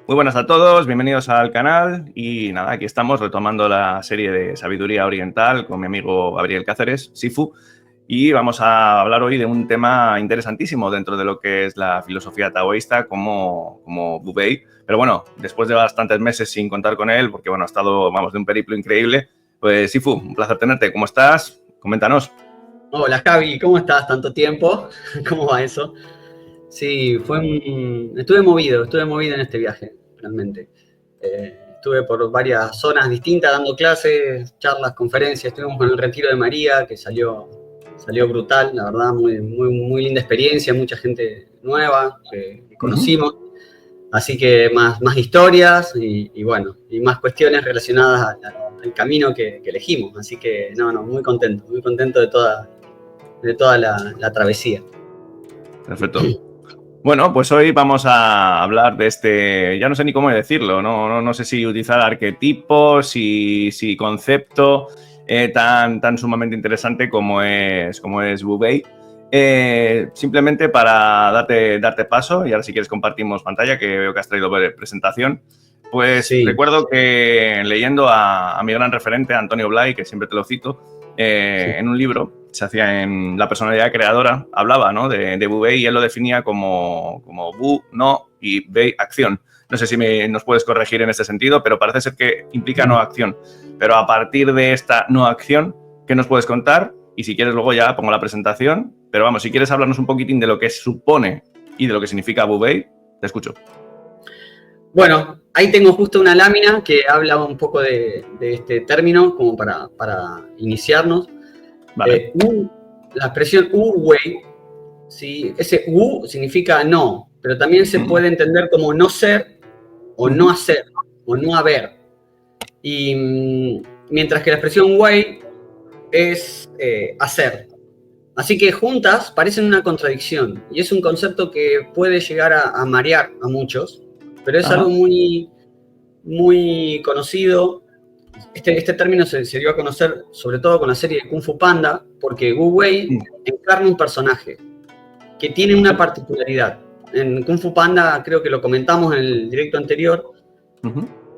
Muy buenas a todos, bienvenidos al canal y nada, aquí estamos retomando la serie de Sabiduría Oriental con mi amigo Gabriel Cáceres, Sifu, y vamos a hablar hoy de un tema interesantísimo dentro de lo que es la filosofía taoísta como Wu Wei. Pero bueno, después de bastantes meses sin contar con él, porque bueno, ha estado, vamos, de un periplo increíble, pues Sifu, un placer tenerte. ¿Cómo estás? Coméntanos. Hola Javi, ¿cómo estás? ¿Tanto tiempo? ¿Cómo va eso? Sí, estuve movido en este viaje, realmente. Estuve por varias zonas distintas dando clases, charlas, conferencias. Estuvimos con el Retiro de María, que salió brutal, la verdad, muy linda experiencia, mucha gente nueva que conocimos. Así que más historias y bueno, y más cuestiones relacionadas al camino que elegimos. Así que muy contento de toda la travesía. Perfecto. Bueno, pues hoy vamos a hablar de este, ya no sé ni cómo decirlo, no sé si utilizar arquetipos, si concepto tan sumamente interesante como es Wu Wei. Simplemente para darte paso, y ahora si quieres compartimos pantalla, que veo que has traído presentación. Pues Sí. Recuerdo que leyendo a mi gran referente, Antonio Blay, que siempre te lo cito, Sí. en un libro, se hacía en La personalidad creadora, hablaba, ¿no?, de Wu Wei, y él lo definía como Wu, no, y Wei, acción. No sé si nos puedes corregir en este sentido, pero parece ser que implica no acción. Pero a partir de esta no acción, ¿qué nos puedes contar? Y si quieres luego ya pongo la presentación. Pero vamos, si quieres hablarnos un poquitín de lo que supone y de lo que significa Wu Wei, te escucho. Bueno, ahí tengo justo una lámina que habla un poco de este término, como para iniciarnos. Vale. La expresión Wu Wei, ¿sí? Ese Wu significa no, pero también se puede entender como no ser, o no hacer, o no haber. Y mientras que la expresión Wei es hacer. Así que juntas parecen una contradicción, y es un concepto que puede llegar a marear a muchos, pero es algo muy conocido. Este término se dio a conocer sobre todo con la serie de Kung Fu Panda, porque Wu Wei encarna un personaje que tiene una particularidad. En Kung Fu Panda, creo que lo comentamos en el directo anterior,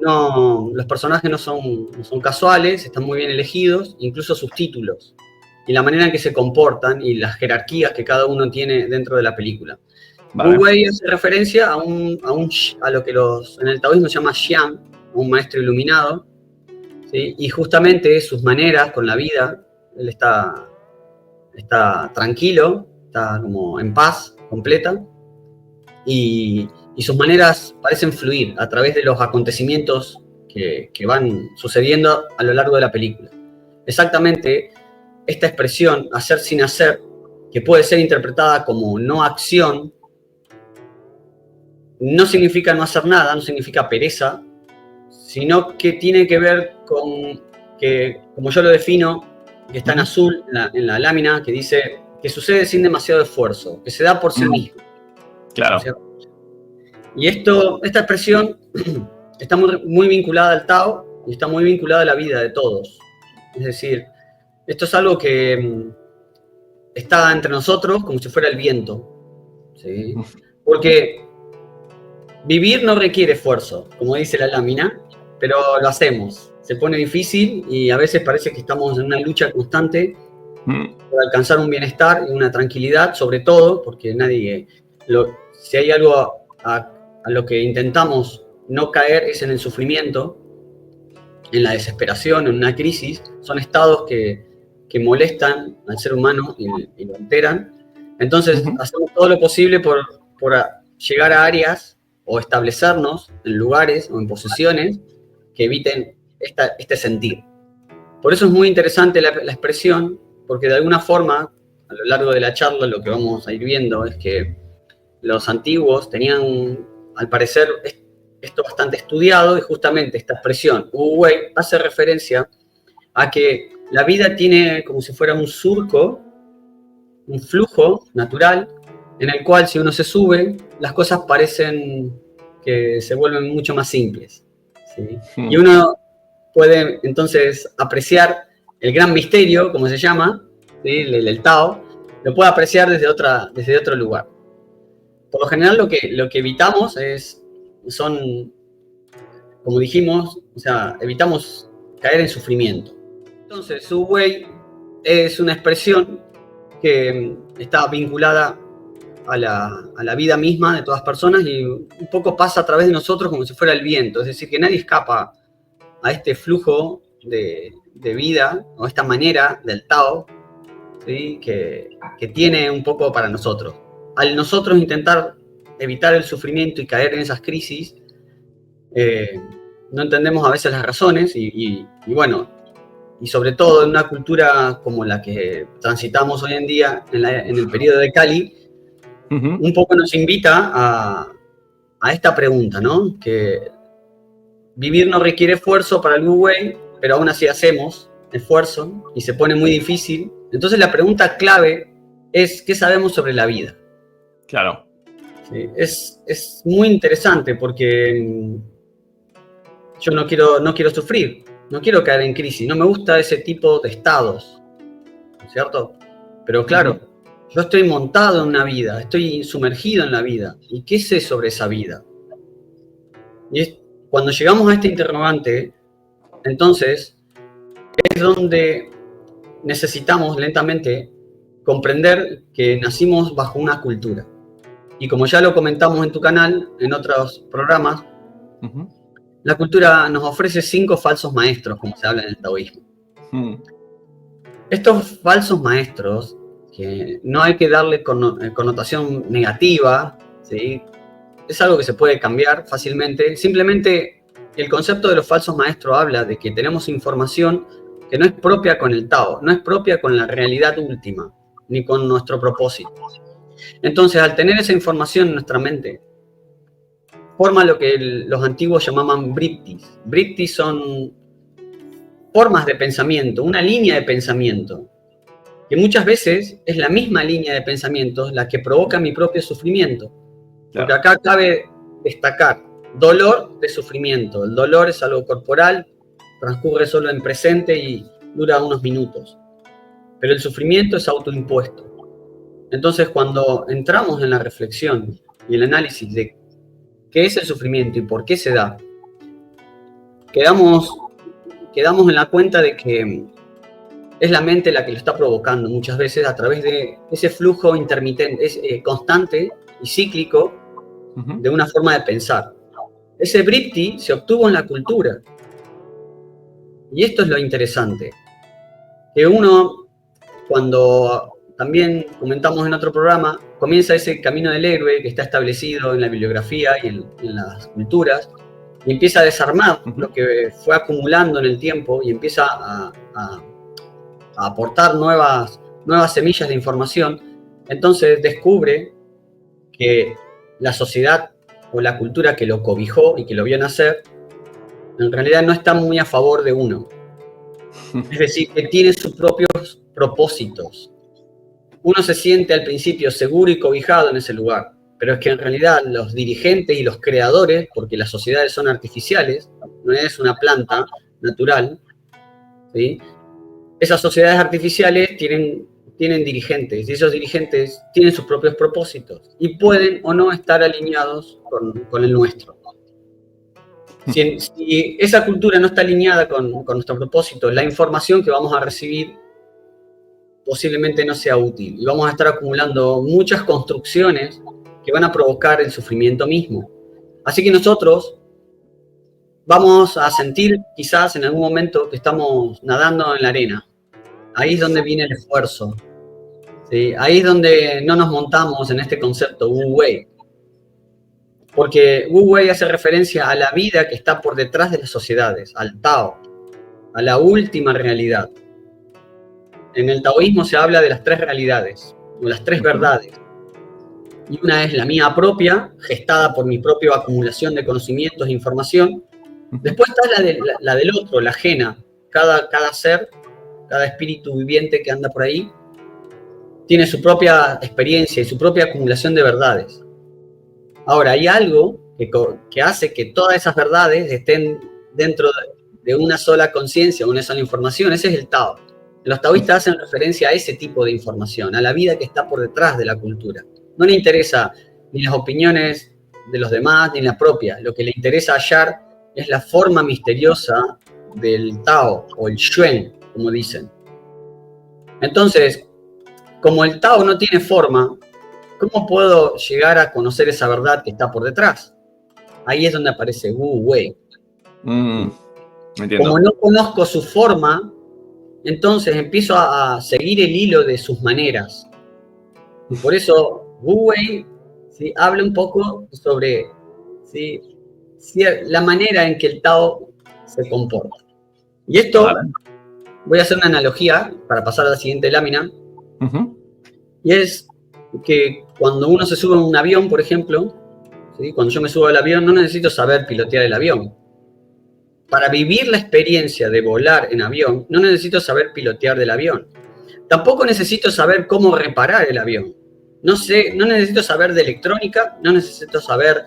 los personajes no son casuales, están muy bien elegidos, incluso sus títulos, y la manera en que se comportan y las jerarquías que cada uno tiene dentro de la película. Vale. Wu Wei hace referencia a lo que en el taoísmo se llama Xian, un maestro iluminado, ¿sí? Y justamente sus maneras con la vida, él está tranquilo, está como en paz completa, y sus maneras parecen fluir a través de los acontecimientos que van sucediendo a lo largo de la película. Exactamente esta expresión, hacer sin hacer, que puede ser interpretada como no acción, no significa no hacer nada, no significa pereza, sino que tiene que ver con que, como yo lo defino, que está en azul en la lámina, que dice que sucede sin demasiado esfuerzo, que se da por sí mismo. Claro. Y esta expresión está muy vinculada al Tao y está muy vinculada a la vida de todos. Es decir, esto es algo que está entre nosotros como si fuera el viento, ¿sí? Porque vivir no requiere esfuerzo, como dice la lámina, pero lo hacemos. Se pone difícil y a veces parece que estamos en una lucha constante por alcanzar un bienestar y una tranquilidad, sobre todo, porque si hay algo a lo que intentamos no caer es en el sufrimiento, en la desesperación, en una crisis. Son estados que molestan al ser humano y lo alteran. Entonces hacemos todo lo posible por llegar a áreas o establecernos en lugares o en posiciones que eviten este sentir. Por eso es muy interesante la expresión, porque de alguna forma, a lo largo de la charla, lo que vamos a ir viendo es que los antiguos tenían, al parecer, esto bastante estudiado, y justamente esta expresión, Wu Wei, hace referencia a que la vida tiene como si fuera un surco, un flujo natural, en el cual si uno se sube, las cosas parecen que se vuelven mucho más simples, ¿sí? Y uno puede entonces apreciar el gran misterio, como se llama, ¿sí? el Tao, lo puede apreciar desde otro lugar. Por lo general lo que evitamos son como dijimos, o sea, evitamos caer en sufrimiento. Entonces, Wu Wei es una expresión que está vinculada a la vida misma de todas las personas y un poco pasa a través de nosotros como si fuera el viento. Es decir, que nadie escapa a este flujo de vida o esta manera del Tao, ¿sí? que tiene un poco para nosotros. Al nosotros intentar evitar el sufrimiento y caer en esas crisis, no entendemos a veces las razones y bueno, y sobre todo en una cultura como la que transitamos hoy en día, en el periodo de Kali, un poco nos invita a esta pregunta, ¿no? Que vivir no requiere esfuerzo para el Wu Wei, pero aún así hacemos esfuerzo y se pone muy difícil. Entonces la pregunta clave es, ¿qué sabemos sobre la vida? Claro. Sí, es muy interesante porque yo no quiero sufrir, no quiero caer en crisis, no me gusta ese tipo de estados, ¿cierto? Pero claro, yo estoy montado en una vida, estoy sumergido en la vida. ¿Y qué sé sobre esa vida? Y cuando llegamos a este interrogante, entonces es donde necesitamos lentamente comprender que nacimos bajo una cultura. Y como ya lo comentamos en tu canal, en otros programas, la cultura nos ofrece 5 falsos maestros, como se habla en el taoísmo. Estos falsos maestros, que no hay que darle connotación negativa, ¿sí? Es algo que se puede cambiar fácilmente. Simplemente el concepto de los falsos maestros habla de que tenemos información que no es propia con el Tao, no es propia con la realidad última, ni con nuestro propósito. Entonces, al tener esa información en nuestra mente, forma lo que los antiguos llamaban vrittis. Vrittis son formas de pensamiento, una línea de pensamiento, que muchas veces es la misma línea de pensamiento la que provoca mi propio sufrimiento. Porque acá cabe destacar dolor de sufrimiento. El dolor es algo corporal, transcurre solo en presente y dura unos minutos. Pero el sufrimiento es autoimpuesto. Entonces, cuando entramos en la reflexión y el análisis de qué es el sufrimiento y por qué se da, quedamos en la cuenta de que es la mente la que lo está provocando muchas veces a través de ese flujo intermitente, constante y cíclico de una forma de pensar. Ese vritti se obtuvo en la cultura. Y esto es lo interesante. Que uno, cuando también comentamos en otro programa, comienza ese camino del héroe que está establecido en la bibliografía y en las culturas, y empieza a desarmar lo que fue acumulando en el tiempo y empieza a aportar nuevas semillas de información. Entonces descubre que la sociedad o la cultura que lo cobijó y que lo vio nacer, en realidad no está muy a favor de uno. Es decir, que tiene sus propios propósitos. Uno se siente al principio seguro y cobijado en ese lugar, pero es que en realidad los dirigentes y los creadores, porque las sociedades son artificiales, no es una planta natural, ¿sí? Esas sociedades artificiales tienen dirigentes, y esos dirigentes tienen sus propios propósitos, y pueden o no estar alineados con el nuestro. Si esa cultura no está alineada con nuestro propósito, la información que vamos a recibir posiblemente no sea útil, y vamos a estar acumulando muchas construcciones que van a provocar el sufrimiento mismo. Así que nosotros vamos a sentir quizás en algún momento que estamos nadando en la arena. Ahí es donde viene el esfuerzo, ¿sí? Ahí es donde no nos montamos en este concepto Wu Wei. Porque Wu Wei hace referencia a la vida que está por detrás de las sociedades, al Tao, a la última realidad. En el taoísmo se habla de las 3 realidades, o las 3 verdades. Y una es la mía propia, gestada por mi propia acumulación de conocimientos e información. Después está la del otro, la ajena. Cada ser, cada espíritu viviente que anda por ahí, tiene su propia experiencia y su propia acumulación de verdades. Ahora, hay algo que hace que todas esas verdades estén dentro de una sola conciencia, una sola información. Ese es el Tao. Los taoístas hacen referencia a ese tipo de información, a la vida que está por detrás de la cultura. No le interesa ni las opiniones de los demás, ni la propia. Lo que le interesa hallar es la forma misteriosa del Tao o el Xuan, como dicen. Entonces, como el Tao no tiene forma, ¿cómo puedo llegar a conocer esa verdad que está por detrás? Ahí es donde aparece Wu Wei. Entiendo. Como no conozco su forma, entonces empiezo a seguir el hilo de sus maneras. Y por eso Wu Wei, ¿sí?, habla un poco sobre, ¿sí?, la manera en que el Tao se comporta. Y esto, Vale. voy a hacer una analogía para pasar a la siguiente lámina. Y es que cuando uno se sube a un avión, por ejemplo, ¿sí?, cuando yo me subo al avión, no necesito saber pilotear el avión. Para vivir la experiencia de volar en avión, no necesito saber pilotear del avión. Tampoco necesito saber cómo reparar el avión. No necesito saber de electrónica, no necesito saber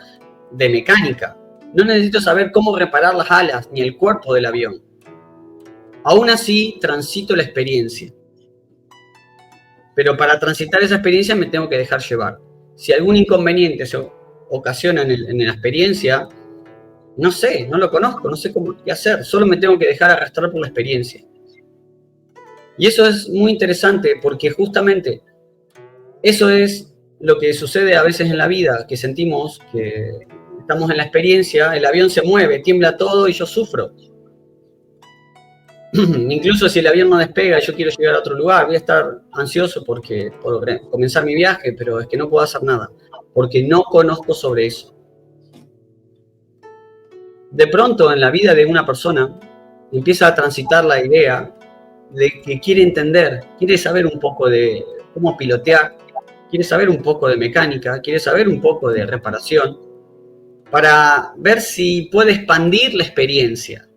de mecánica. No necesito saber cómo reparar las alas ni el cuerpo del avión. Aún así, transito la experiencia. Pero para transitar esa experiencia me tengo que dejar llevar. Si algún inconveniente se ocasiona en la experiencia, no sé, no lo conozco, no sé qué hacer. Solo me tengo que dejar arrastrar por la experiencia. Y eso es muy interesante porque justamente eso es lo que sucede a veces en la vida, que sentimos que estamos en la experiencia, el avión se mueve, tiembla todo y yo sufro. Incluso si el avión no despega y yo quiero llegar a otro lugar, voy a estar ansioso por comenzar mi viaje, pero es que no puedo hacer nada, porque no conozco sobre eso. De pronto en la vida de una persona empieza a transitar la idea de que quiere entender, quiere saber un poco de cómo pilotear, quiere saber un poco de mecánica, quiere saber un poco de reparación, para ver si puede expandir la experiencia.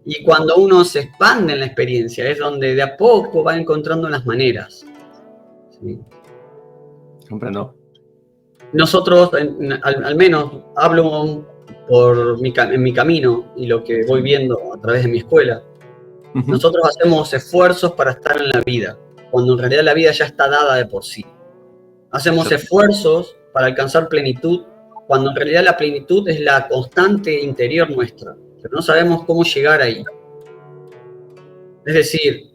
Y cuando uno se expande en la experiencia, es donde de a poco va encontrando las maneras. ¿Sí? Comprendo. Nosotros, al menos, hablo en mi camino y lo que voy viendo a través de mi escuela. Nosotros hacemos esfuerzos para estar en la vida, cuando en realidad la vida ya está dada de por sí. Hacemos esfuerzos para alcanzar plenitud, cuando en realidad la plenitud es la constante interior nuestra, pero no sabemos cómo llegar ahí. Es decir,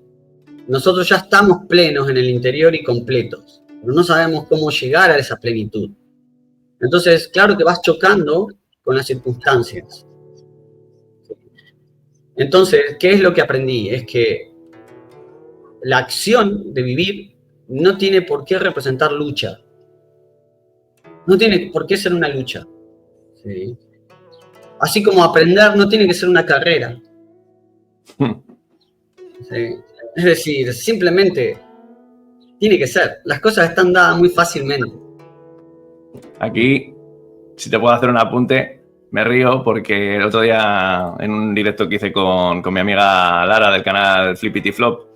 nosotros ya estamos plenos en el interior y completos, pero no sabemos cómo llegar a esa plenitud. Entonces, claro que vas chocando con las circunstancias. Entonces, ¿qué es lo que aprendí? Es que la acción de vivir no tiene por qué representar lucha. No tiene por qué ser una lucha. ¿Sí? Así como aprender no tiene que ser una carrera. ¿Sí? Es decir, simplemente tiene que ser. Las cosas están dadas muy fácilmente. Aquí, si te puedo hacer un apunte, me río porque el otro día en un directo que hice con mi amiga Lara del canal Flippity Flop,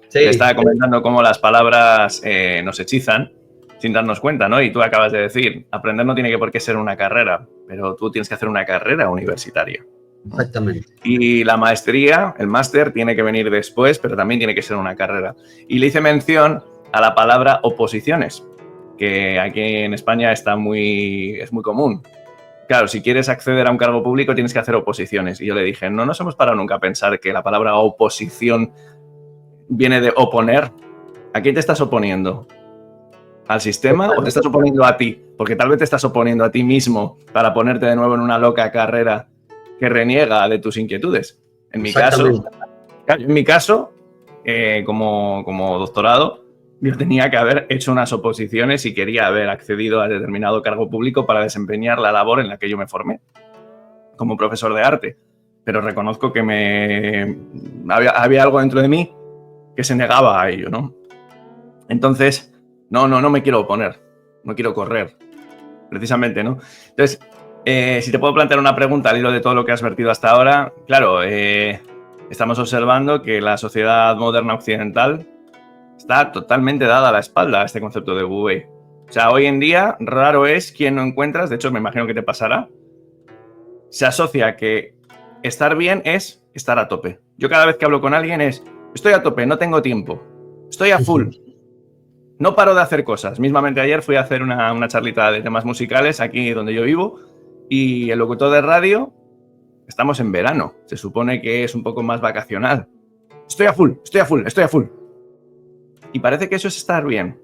sí, le estaba comentando cómo las palabras nos hechizan sin darnos cuenta, ¿no? Y tú acabas de decir, aprender no tiene por qué ser una carrera, pero tú tienes que hacer una carrera universitaria. Exactamente. Y la maestría, el máster, tiene que venir después, pero también tiene que ser una carrera. Y le hice mención a la palabra oposiciones, que aquí en España es muy común. Claro, si quieres acceder a un cargo público tienes que hacer oposiciones. Y yo le dije, no nos hemos parado nunca a pensar que la palabra oposición viene de oponer. ¿A quién te estás oponiendo? ¿Al sistema o te estás oponiendo a ti? Porque tal vez te estás oponiendo a ti mismo para ponerte de nuevo en una loca carrera que reniega de tus inquietudes. En mi caso, como doctorado, yo tenía que haber hecho unas oposiciones y quería haber accedido a determinado cargo público para desempeñar la labor en la que yo me formé, como profesor de arte. Pero reconozco que había algo dentro de mí que se negaba a ello, ¿no? Entonces, no me quiero oponer, no quiero correr, precisamente, ¿no? Entonces, si te puedo plantear una pregunta al hilo de todo lo que has vertido hasta ahora, claro, estamos observando que la sociedad moderna occidental está totalmente dada a la espalda a este concepto de Wu Wei. O sea, hoy en día raro es quien no encuentras, de hecho me imagino que te pasará, se asocia que estar bien es estar a tope. Yo cada vez que hablo con alguien estoy a tope, no tengo tiempo, estoy a full, no paro de hacer cosas. Mismamente ayer fui a hacer una charlita de temas musicales aquí donde yo vivo Y el locutor de radio, estamos en verano. Se supone que es un poco más vacacional. Estoy a full, estoy a full, estoy a full. Y parece que eso es estar bien.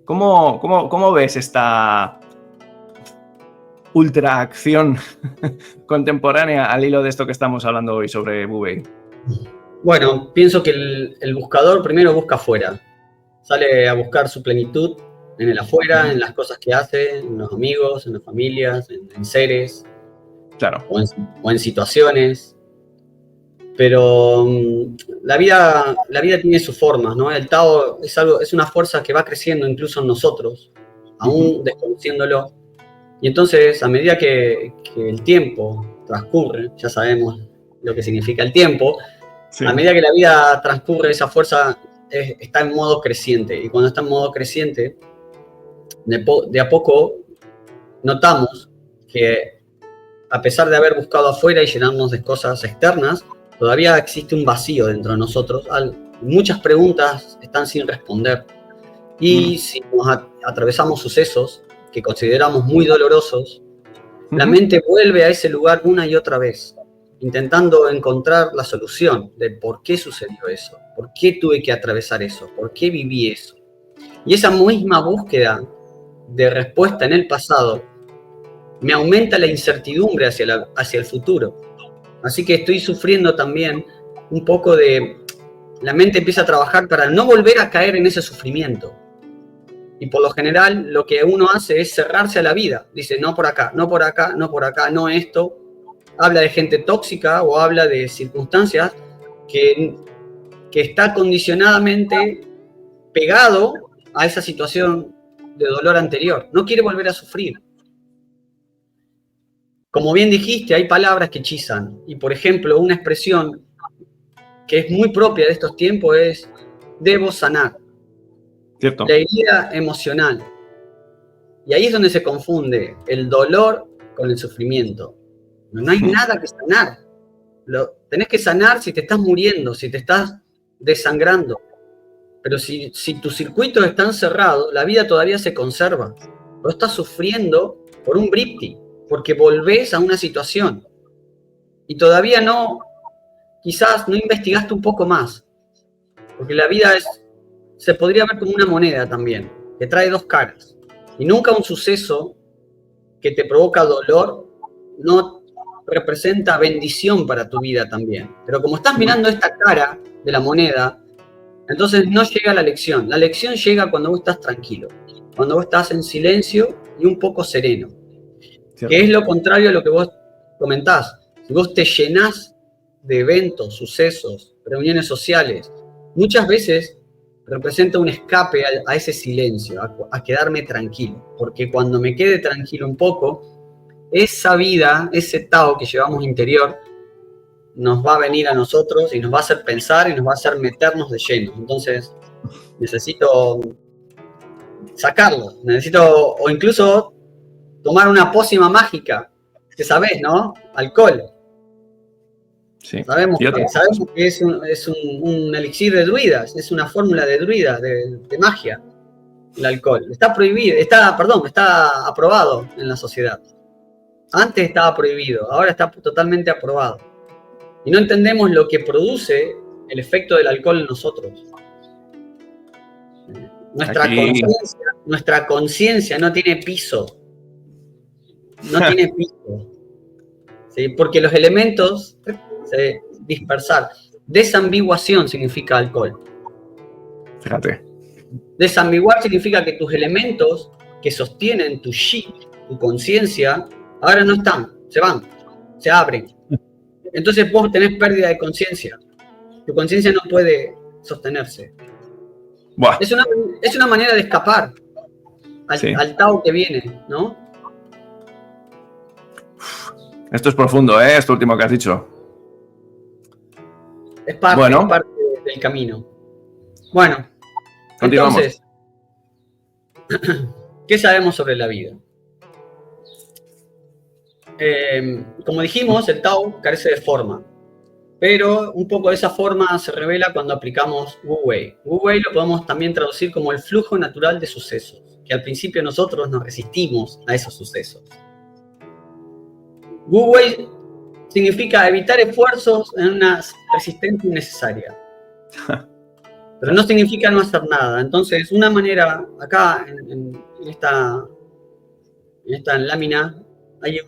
¿Cómo ves esta ultra acción contemporánea al hilo de esto que estamos hablando hoy sobre Wu-Wei? Bueno, pienso que el buscador primero busca afuera. Sale a buscar su plenitud en el afuera, en las cosas que hace, en los amigos, en las familias, en seres, Claro. o en situaciones. Pero la vida tiene sus formas, ¿no? El Tao es una fuerza que va creciendo incluso en nosotros, aún desconociéndolo. Y entonces, a medida que el tiempo transcurre, ya sabemos lo que significa el tiempo, sí. A medida que la vida transcurre, esa fuerza está en modo creciente. Y cuando está en modo creciente, de a poco notamos que, a pesar de haber buscado afuera y llenarnos de cosas externas, todavía existe un vacío dentro de nosotros. Muchas preguntas están sin responder. Y si nos atravesamos sucesos que consideramos muy dolorosos, la mente vuelve a ese lugar una y otra vez, intentando encontrar la solución de por qué sucedió eso, por qué tuve que atravesar eso, por qué viví eso. Y esa misma búsqueda de respuesta en el pasado me aumenta la incertidumbre hacia el futuro. Así que estoy sufriendo también un poco de... La mente empieza a trabajar para no volver a caer en ese sufrimiento. Y por lo general lo que uno hace es cerrarse a la vida. Dice, no por acá, no por acá, no por acá, no esto. Habla de gente tóxica o habla de circunstancias que está condicionadamente pegado a esa situación de dolor anterior. No quiere volver a sufrir. Como bien dijiste, hay palabras que hechizan. Y, por ejemplo, una expresión que es muy propia de estos tiempos es debo sanar. Cierto. La herida emocional. Y ahí es donde se confunde el dolor con el sufrimiento. No hay nada que sanar. Tenés que sanar si te estás muriendo, si te estás desangrando. Pero si tus circuitos están cerrados, la vida todavía se conserva. No estás sufriendo por un bripti, porque volvés a una situación. Y todavía quizás no investigaste un poco más. Porque la vida se podría ver como una moneda también, que trae dos caras. Y nunca un suceso que te provoca dolor no representa bendición para tu vida también. Pero como estás mirando esta cara de la moneda, entonces no llega la lección. La lección llega cuando vos estás tranquilo, cuando vos estás en silencio y un poco sereno. ¿Cierto? Que es lo contrario a lo que vos comentás. Si vos te llenás de eventos, sucesos, reuniones sociales, muchas veces representa un escape a ese silencio, a quedarme tranquilo. Porque cuando me quede tranquilo un poco, esa vida, ese Tao que llevamos interior, nos va a venir a nosotros y nos va a hacer pensar y nos va a hacer meternos de lleno. Entonces, necesito sacarlo. O incluso tomar una pócima mágica, que sabés, ¿no? Alcohol. Sí. Sabemos que es un elixir de druidas, es una fórmula de druidas, de magia, el alcohol. Está prohibido, está aprobado en la sociedad. Antes estaba prohibido, ahora está totalmente aprobado. Y no entendemos lo que produce el efecto del alcohol en nosotros. Nuestra conciencia no tiene piso. No tiene piso. ¿Sí? Porque los elementos se dispersar. Desambiguación significa alcohol. Fíjate. Desambiguar significa que tus elementos que sostienen tu chi, tu conciencia, ahora no están, se van, se abren. Entonces vos tenés pérdida de conciencia. Tu conciencia no puede sostenerse. Buah. Es una manera de escapar al Tao que viene, ¿no? Esto es profundo, ¿eh? Esto último que has dicho. Es parte del camino. Bueno, continuamos. Entonces, ¿qué sabemos sobre la vida? Como dijimos, el Tao carece de forma, pero un poco de esa forma se revela cuando aplicamos Wu-Wei. Wu-Wei lo podemos también traducir como el flujo natural de sucesos, que al principio nosotros nos resistimos a esos sucesos. Wu Wei significa evitar esfuerzos en una resistencia innecesaria. Pero no significa no hacer nada. Entonces, una manera, acá en esta lámina, hay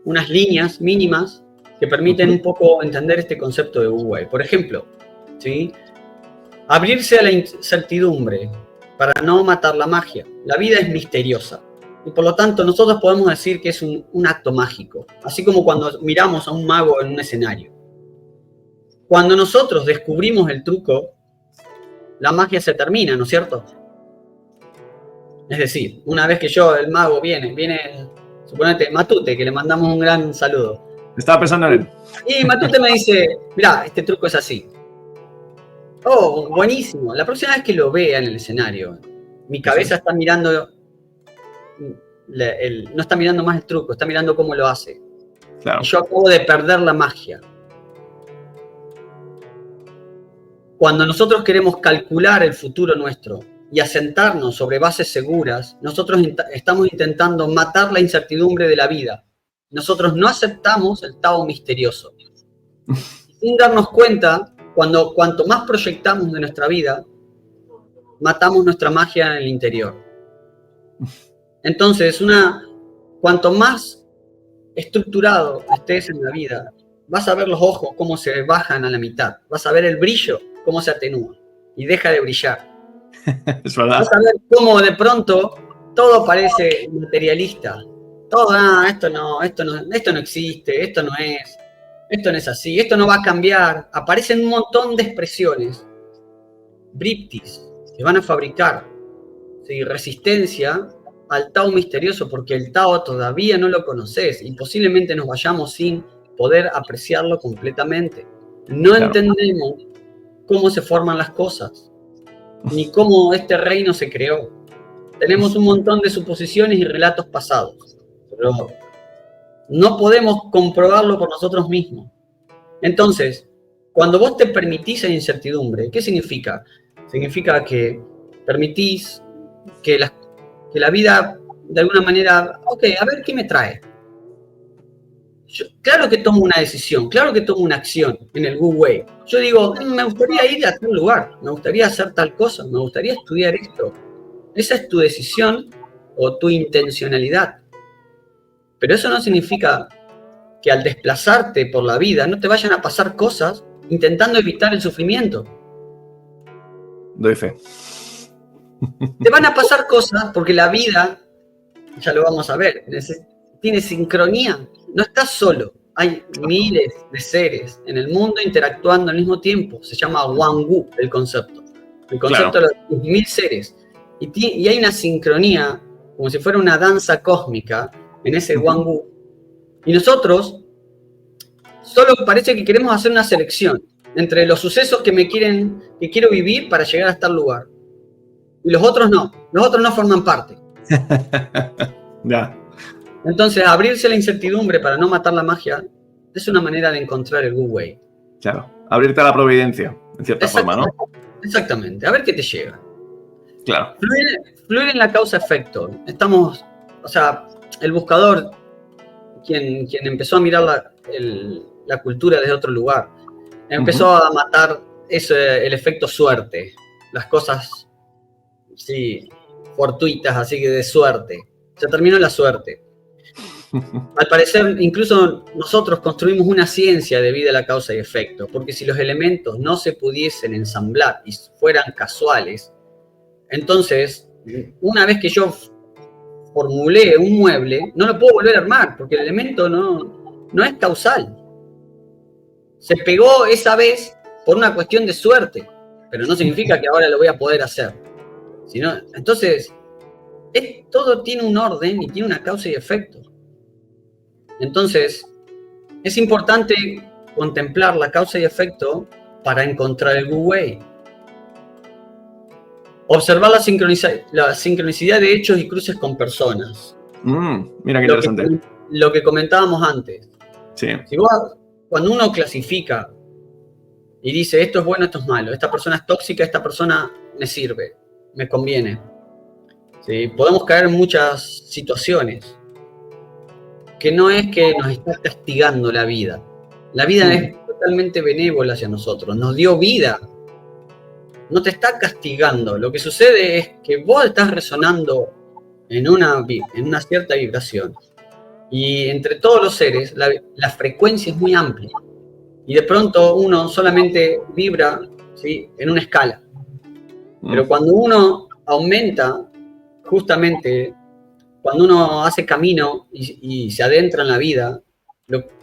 unas líneas mínimas que permiten un poco entender este concepto de Wu Wei. Por ejemplo, ¿sí? Abrirse a la incertidumbre para no matar la magia. La vida es misteriosa. Y por lo tanto, nosotros podemos decir que es un acto mágico. Así como cuando miramos a un mago en un escenario. Cuando nosotros descubrimos el truco, la magia se termina, ¿no es cierto? Es decir, una vez que el mago viene, suponete, Matute, que le mandamos un gran saludo. Estaba pensando en él. Y Matute me dice, mirá, este truco es así. Oh, buenísimo. La próxima vez que lo vea en el escenario, mi cabeza está mirando, no está mirando más el truco, está mirando cómo lo hace. Claro. Y yo acabo de perder la magia. Cuando nosotros queremos calcular el futuro nuestro y asentarnos sobre bases seguras, nosotros estamos intentando matar la incertidumbre de la vida. Nosotros no aceptamos el Tao misterioso. Sin darnos cuenta, cuanto más proyectamos de nuestra vida, matamos nuestra magia en el interior. Entonces, cuanto más estructurado estés en la vida, vas a ver los ojos cómo se bajan a la mitad, vas a ver el brillo cómo se atenúa y deja de brillar. Es verdad. Vas a ver cómo de pronto todo parece materialista. Todo, esto no existe, esto no es así, esto no va a cambiar. Aparecen un montón de expresiones, briptis, que van a fabricar, ¿sí?, resistencia al Tao misterioso, porque el Tao todavía no lo conoces y posiblemente nos vayamos sin poder apreciarlo completamente. No entendemos cómo se forman las cosas, ni cómo este reino se creó. Tenemos un montón de suposiciones y relatos pasados, pero no podemos comprobarlo por nosotros mismos. Entonces, cuando vos te permitís la incertidumbre, ¿qué significa? Significa que permitís que la vida, de alguna manera, ok, a ver qué me trae. Claro que tomo una decisión, claro que tomo una acción en el Wu Wei. Yo digo, me gustaría ir a tal lugar, me gustaría hacer tal cosa, me gustaría estudiar esto. Esa es tu decisión o tu intencionalidad. Pero eso no significa que al desplazarte por la vida no te vayan a pasar cosas intentando evitar el sufrimiento. Doy fe. Te van a pasar cosas porque la vida, ya lo vamos a ver, tiene sincronía. No estás solo. Hay miles de seres en el mundo interactuando al mismo tiempo. Se llama Wanwu el concepto. El concepto de los 1000 seres. Y hay una sincronía, como si fuera una danza cósmica, en ese Wanwu. Y nosotros solo parece que queremos hacer una selección entre los sucesos que quiero vivir para llegar a tal lugar. Y los otros no forman parte. Ya. Entonces, abrirse a la incertidumbre para no matar la magia es una manera de encontrar el Wu Wei. Claro. Abrirte a la providencia, en cierta forma, ¿no? Exactamente. A ver qué te llega. Claro. Fluir en la causa-efecto. El buscador, quien empezó a mirar la cultura desde otro lugar, empezó a matar el efecto suerte. Las cosas, sí, fortuitas, así que de suerte. Se terminó la suerte. Al parecer, incluso nosotros construimos una ciencia debido a la causa y efecto, porque si los elementos no se pudiesen ensamblar y fueran casuales, entonces, una vez que yo formulé un mueble, no lo puedo volver a armar, porque el elemento no es causal. Se pegó esa vez por una cuestión de suerte, pero no significa que ahora lo voy a poder hacer. Entonces, todo tiene un orden y tiene una causa y efecto. Entonces, es importante contemplar la causa y efecto para encontrar el Wu Wei. Observar la sincronicidad de hechos y cruces con personas. Mira qué interesante. Lo que comentábamos antes. Sí. Cuando uno clasifica y dice esto es bueno, esto es malo, esta persona es tóxica, esta persona me sirve, me conviene. ¿Sí? Podemos caer en muchas situaciones. que no es que nos está castigando la vida. La vida es totalmente benévola hacia nosotros, nos dio vida. No te está castigando. Lo que sucede es que vos estás resonando en una cierta vibración. Y entre todos los seres, la frecuencia es muy amplia. Y de pronto uno solamente vibra, ¿sí?, en una escala. Pero cuando uno aumenta, justamente, cuando uno hace camino y se adentra en la vida,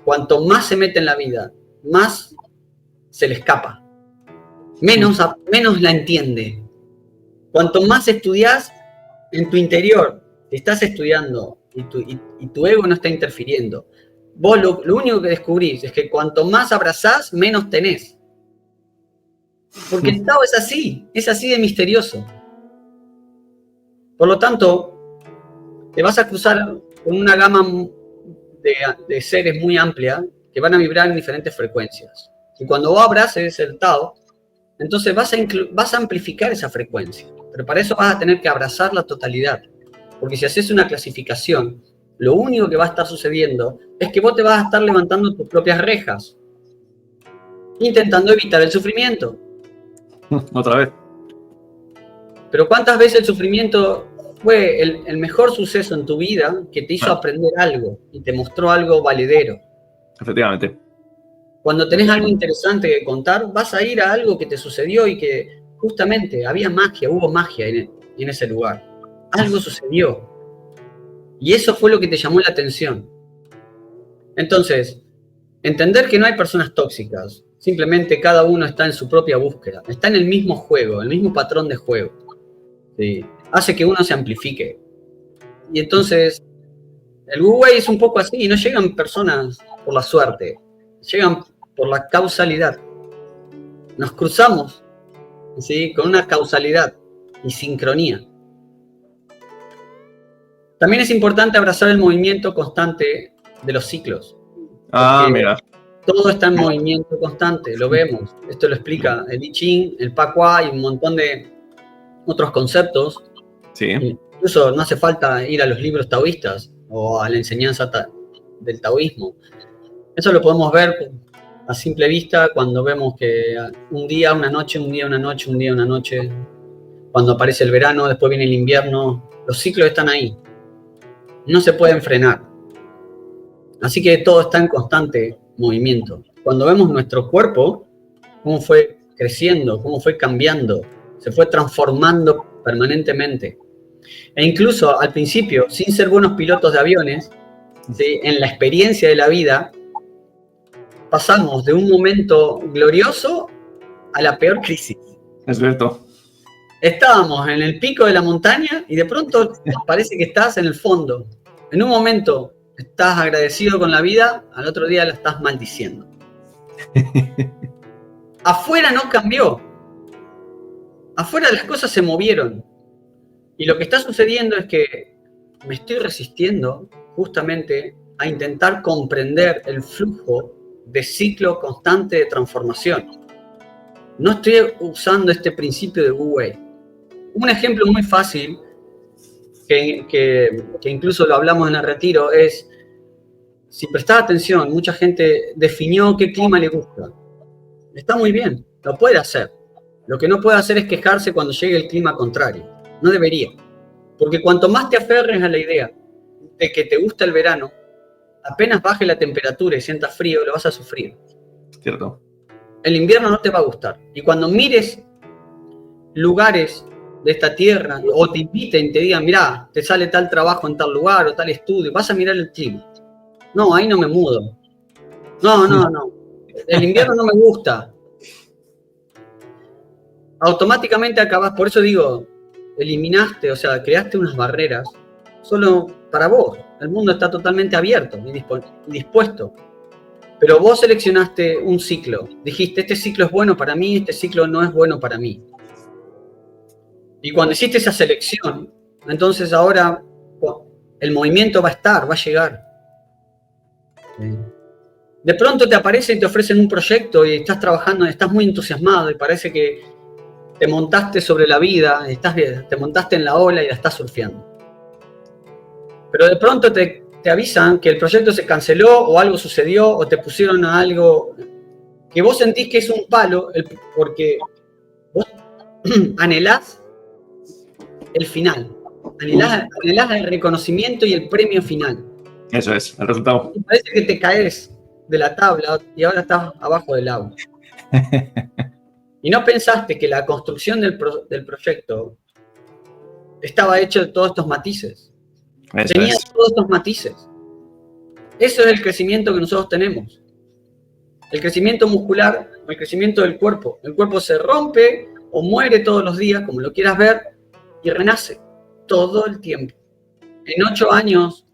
cuanto más se mete en la vida, más se le escapa. Menos la entiende. Cuanto más estudias en tu interior, estás estudiando y tu ego no está interfiriendo. Vos lo único que descubrís es que cuanto más abrazás, menos tenés. Porque el Tao es así de misterioso. Por lo tanto, te vas a cruzar con una gama de seres muy amplia que van a vibrar en diferentes frecuencias. Y cuando vos abraces el Tao, entonces vas a amplificar esa frecuencia. Pero para eso vas a tener que abrazar la totalidad. Porque si haces una clasificación, lo único que va a estar sucediendo es que vos te vas a estar levantando tus propias rejas, intentando evitar el sufrimiento. Otra vez. Pero ¿cuántas veces el sufrimiento fue el mejor suceso en tu vida que te hizo aprender algo y te mostró algo valedero? Efectivamente. Cuando tenés algo interesante que contar, vas a ir a algo que te sucedió y que justamente había magia, hubo magia en ese lugar. Algo sucedió. Y eso fue lo que te llamó la atención. Entonces, entender que no hay personas tóxicas. Simplemente cada uno está en su propia búsqueda. Está en el mismo juego, el mismo patrón de juego. ¿Sí? Hace que uno se amplifique. Y entonces, el Wu Wei es un poco así. No llegan personas por la suerte. Llegan por la causalidad. Nos cruzamos, ¿sí?, con una causalidad y sincronía. También es importante abrazar el movimiento constante de los ciclos. Mira. Todo está en movimiento constante, lo vemos. Esto lo explica el I Ching, el Pa Kua y un montón de otros conceptos. Sí. Incluso no hace falta ir a los libros taoístas o a la enseñanza del taoísmo. Eso lo podemos ver a simple vista cuando vemos que un día, una noche, un día, una noche, un día, una noche. Cuando aparece el verano, después viene el invierno. Los ciclos están ahí. No se pueden frenar. Así que todo está en constante movimiento. Cuando vemos nuestro cuerpo, cómo fue creciendo, cómo fue cambiando, se fue transformando permanentemente. E incluso al principio, sin ser buenos pilotos de aviones, ¿sí?, en la experiencia de la vida, pasamos de un momento glorioso a la peor crisis. Es cierto. Estábamos en el pico de la montaña y de pronto parece que estás en el fondo. En un momento estás agradecido con la vida, al otro día la estás maldiciendo. Afuera no cambió. Afuera las cosas se movieron. Y lo que está sucediendo es que me estoy resistiendo justamente a intentar comprender el flujo de ciclo constante de transformación. No estoy usando este principio de Wu Wei. Un ejemplo muy fácil, que incluso lo hablamos en el retiro, es, si prestás atención, mucha gente definió qué clima le gusta. Está muy bien, lo puede hacer. Lo que no puede hacer es quejarse cuando llegue el clima contrario. No debería. Porque cuanto más te aferres a la idea de que te gusta el verano, apenas baje la temperatura y sientas frío, lo vas a sufrir. Cierto. El invierno no te va a gustar. Y cuando mires lugares de esta tierra, o te inviten y te digan, mirá, te sale tal trabajo en tal lugar o tal estudio, vas a mirar el clima. No, ahí no me mudo. No. El invierno no me gusta. Automáticamente acabas, por eso digo, eliminaste, o sea, creaste unas barreras solo para vos. El mundo está totalmente abierto y dispuesto. Pero vos seleccionaste un ciclo. Dijiste, este ciclo es bueno para mí, este ciclo no es bueno para mí. Y cuando hiciste esa selección, entonces ahora el movimiento va a estar, va a llegar. De pronto te aparecen y te ofrecen un proyecto y estás trabajando, estás muy entusiasmado y parece que te montaste sobre la vida, te montaste en la ola y la estás surfeando. Pero de pronto te te avisan que el proyecto se canceló o algo sucedió o te pusieron a algo que vos sentís que es un palo porque vos anhelás el final, anhelás el reconocimiento y el premio final. Eso es, el resultado. Y parece que te caes de la tabla y ahora estás abajo del agua. Y no pensaste que la construcción del proyecto estaba hecha de todos estos matices. Tenía todos estos matices. Eso es el crecimiento que nosotros tenemos. El crecimiento muscular, el crecimiento del cuerpo. El cuerpo se rompe o muere todos los días, como lo quieras ver, y renace todo el tiempo. En 8 años,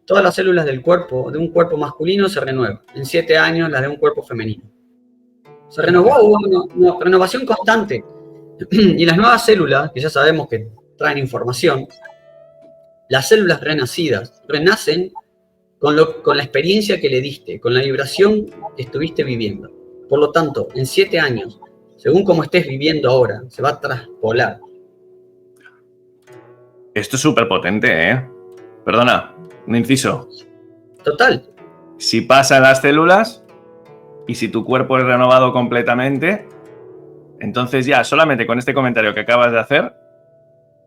todas las células del cuerpo, de un cuerpo masculino, se renuevan. En 7 años, las de un cuerpo femenino. Se renovó, hubo una renovación constante. Y las nuevas células, que ya sabemos que traen información, las células renacidas, renacen con la experiencia que le diste, con la vibración que estuviste viviendo. Por lo tanto, en 7 años, según como estés viviendo ahora, se va a traspolar. Esto es súper potente, ¿eh? Perdona, un inciso. Total. Si pasan las células y si tu cuerpo es renovado completamente, entonces ya solamente con este comentario que acabas de hacer,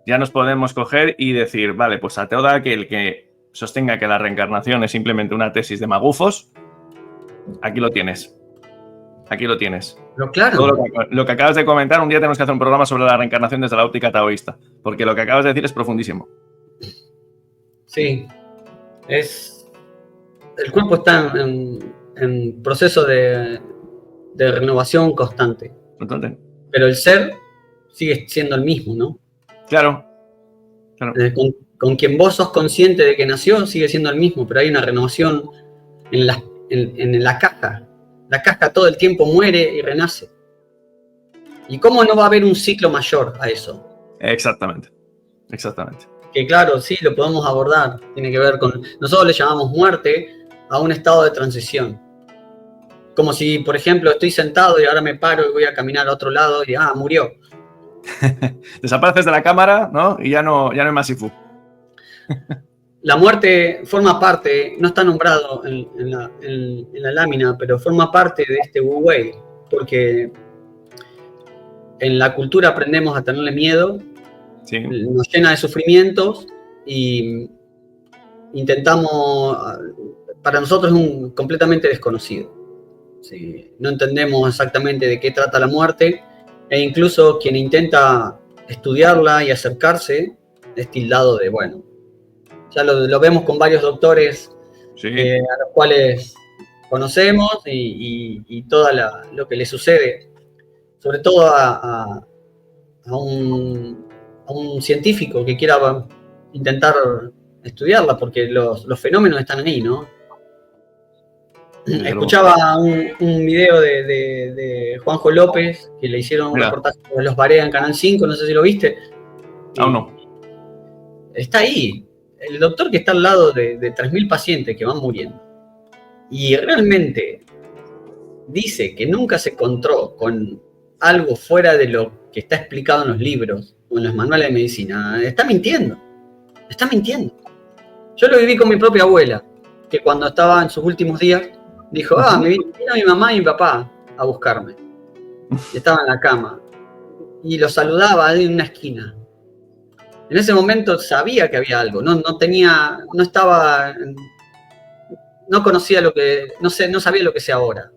ya nos podemos coger y decir, vale, pues a todo aquel que sostenga que la reencarnación es simplemente una tesis de magufos, aquí lo tienes. Aquí lo tienes. Pero claro. Todo lo que acabas de comentar, un día tenemos que hacer un programa sobre la reencarnación desde la óptica taoísta, porque lo que acabas de decir es profundísimo. Sí. El cuerpo está en proceso de renovación constante. Totalmente. Pero el ser sigue siendo el mismo, ¿no? Claro. Con quien vos sos consciente de que nació, sigue siendo el mismo, pero hay una renovación en la caja. La caja todo el tiempo muere y renace. ¿Y cómo no va a haber un ciclo mayor a eso? Exactamente. Que claro, sí, lo podemos abordar. Tiene que ver con... Nosotros le llamamos muerte a un estado de transición. Como si, por ejemplo, estoy sentado y ahora me paro y voy a caminar a otro lado y murió. Desapareces de la cámara, ¿no? Y ya no hay más Sifu. La muerte forma parte, no está nombrado en la lámina, pero forma parte de este Wu Wei, porque en la cultura aprendemos a tenerle miedo, sí. Nos llena de sufrimientos y intentamos, para nosotros es completamente desconocido. Sí, no entendemos exactamente de qué trata la muerte e incluso quien intenta estudiarla y acercarse es tildado de, bueno, ya lo vemos con varios doctores sí. A los cuales conocemos y todo lo que le sucede, sobre todo a un científico que quiera intentar estudiarla, porque los fenómenos están ahí, ¿no? Escuchaba un video de Juanjo López, que le hicieron un reportaje de los Barea en Canal 5, no sé si lo viste. Aún no. Está ahí. El doctor que está al lado de 3.000 pacientes que van muriendo y realmente dice que nunca se encontró con algo fuera de lo que está explicado en los libros o en los manuales de medicina, está mintiendo. Yo lo viví con mi propia abuela, que cuando estaba en sus últimos días dijo, me vino mi mamá y mi papá a buscarme. Y estaba en la cama y lo saludaba en una esquina. En ese momento sabía que había algo, no conocía no sabía lo que sé ahora.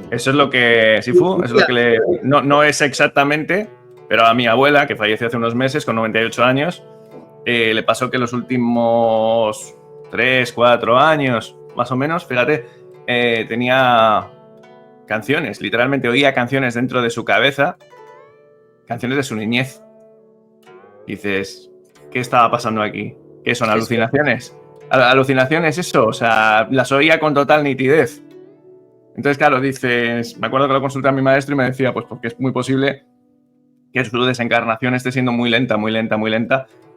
Eso es lo que, Sifu, es lo que no es exactamente, pero a mi abuela, que falleció hace unos meses, con 98 años, le pasó que los últimos 3, 4 años, más o menos, fíjate, tenía canciones, literalmente oía canciones dentro de su cabeza, canciones de su niñez. Y dices, ¿qué estaba pasando aquí? ¿Qué son alucinaciones? ¿Alucinaciones eso? O sea, las oía con total nitidez. Entonces, claro, dices, me acuerdo que lo consulté a mi maestro y me decía, pues porque es muy posible que su desencarnación esté siendo muy lenta,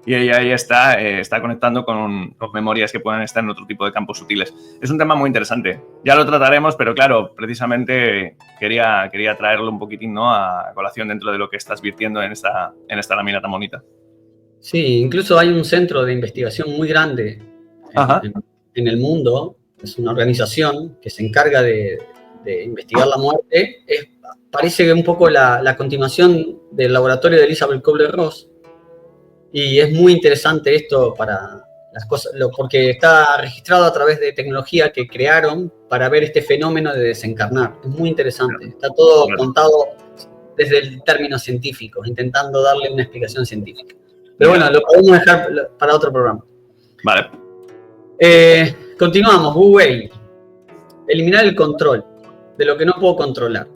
y ella ahí está conectando con memorias que puedan estar en otro tipo de campos sutiles. Es un tema muy interesante. Ya lo trataremos, pero claro, precisamente quería traerlo un poquitín, ¿no?, a colación dentro de lo que estás virtiendo en esta lámina tan bonita. Sí, incluso hay un centro de investigación muy grande en el mundo, es una organización que se encarga de investigar la muerte, parece un poco la continuación del laboratorio de Elizabeth Kubler-Ross, y es muy interesante esto para las cosas, porque está registrado a través de tecnología que crearon para ver este fenómeno de desencarnar. Es muy interesante, está todo contado desde el término científico, intentando darle una explicación científica. Pero bueno, lo podemos dejar para otro programa. Vale. Continuamos, Wu Wei. Eliminar el control de lo que no puedo controlar.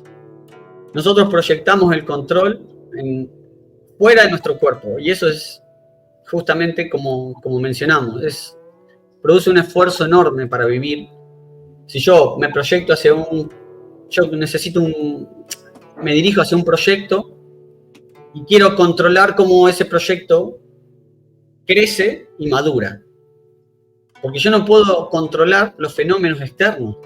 Nosotros proyectamos el control fuera de nuestro cuerpo, y eso es justamente como mencionamos, produce un esfuerzo enorme para vivir. Si yo me proyecto hacia me dirijo hacia un proyecto y quiero controlar cómo ese proyecto crece y madura. Porque yo no puedo controlar los fenómenos externos,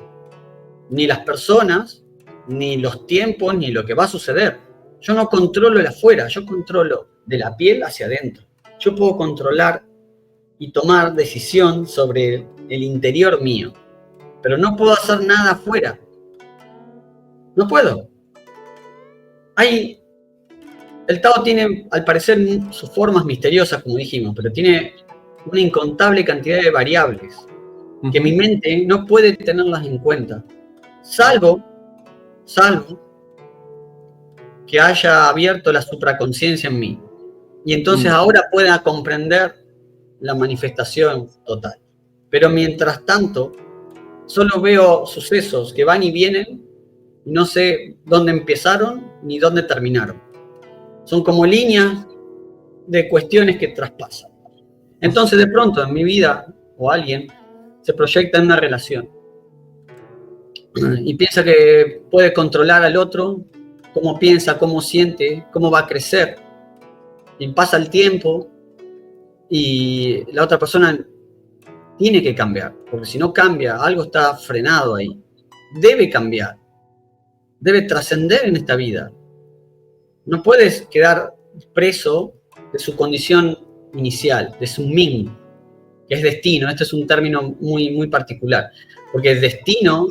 ni las personas, ni los tiempos, ni lo que va a suceder. Yo no controlo el afuera, yo controlo de la piel hacia adentro. Yo puedo controlar y tomar decisión sobre el interior mío, pero no puedo hacer nada afuera. No puedo. El Tao tiene, al parecer, sus formas misteriosas, como dijimos, pero tiene una incontable cantidad de variables que mi mente no puede tenerlas en cuenta, salvo que haya abierto la supraconciencia en mí. Y entonces ahora pueda comprender la manifestación total. Pero mientras tanto, solo veo sucesos que van y vienen y no sé dónde empezaron ni dónde terminaron. Son como líneas de cuestiones que traspasan. Entonces, de pronto, en mi vida, o alguien se proyecta en una relación y piensa que puede controlar al otro, cómo piensa, cómo siente, cómo va a crecer. Y pasa el tiempo y la otra persona tiene que cambiar, porque si no cambia, algo está frenado ahí. Debe cambiar, debe trascender en esta vida. No puedes quedar preso de su condición inicial, de su Ming, que es destino. Este es un término muy, muy particular, porque el destino,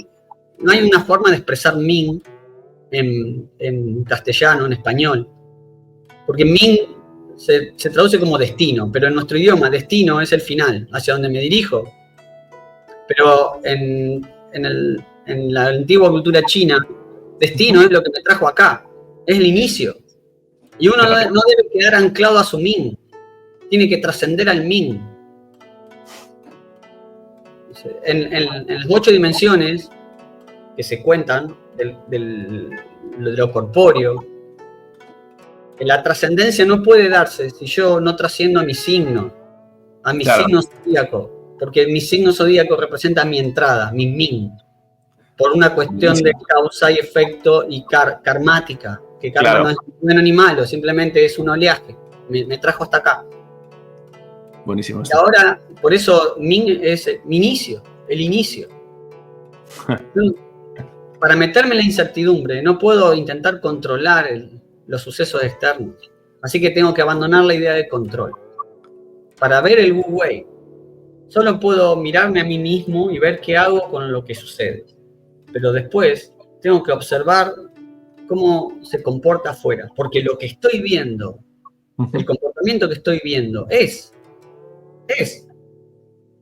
no hay una forma de expresar Ming en castellano, en español, porque Ming se traduce como destino, pero en nuestro idioma destino es el final, hacia donde me dirijo. Pero en la antigua cultura china, destino es lo que me trajo acá, es el inicio. Y uno no debe quedar anclado a su Ming, tiene que trascender al Ming. En las 8 dimensiones que se cuentan de lo corpóreo, la trascendencia no puede darse si yo no trasciendo a mi signo, a mi signo zodíaco, porque mi signo zodíaco representa mi entrada, mi Ming, por una cuestión de causa y efecto y karmática, que karma no es un animal, simplemente es un oleaje, me trajo hasta acá. Buenísimo. Y ahora, por eso Ming es mi inicio, el inicio. Para meterme en la incertidumbre, no puedo intentar controlar los sucesos externos. Así que tengo que abandonar la idea de control. Para ver el Wu Wei, solo puedo mirarme a mí mismo y ver qué hago con lo que sucede. Pero después tengo que observar cómo se comporta afuera. Porque lo que estoy viendo, el comportamiento que estoy viendo es.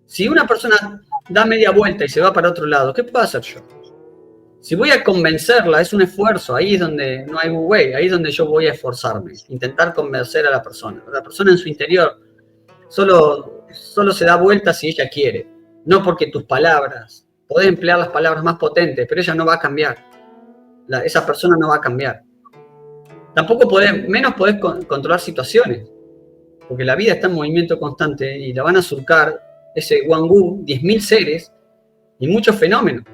Si una persona da media vuelta y se va para otro lado, ¿qué puedo hacer yo? Si voy a convencerla, es un esfuerzo. Ahí es donde no hay Wu Wei, ahí es donde yo voy a esforzarme, intentar convencer a la persona. La persona en su interior solo se da vuelta si ella quiere. No porque tus palabras, podés emplear las palabras más potentes, pero ella no va a cambiar. Esa persona no va a cambiar. Tampoco menos podés controlar situaciones, porque la vida está en movimiento constante y la van a surcar ese Wangu, 10.000 seres y muchos fenómenos.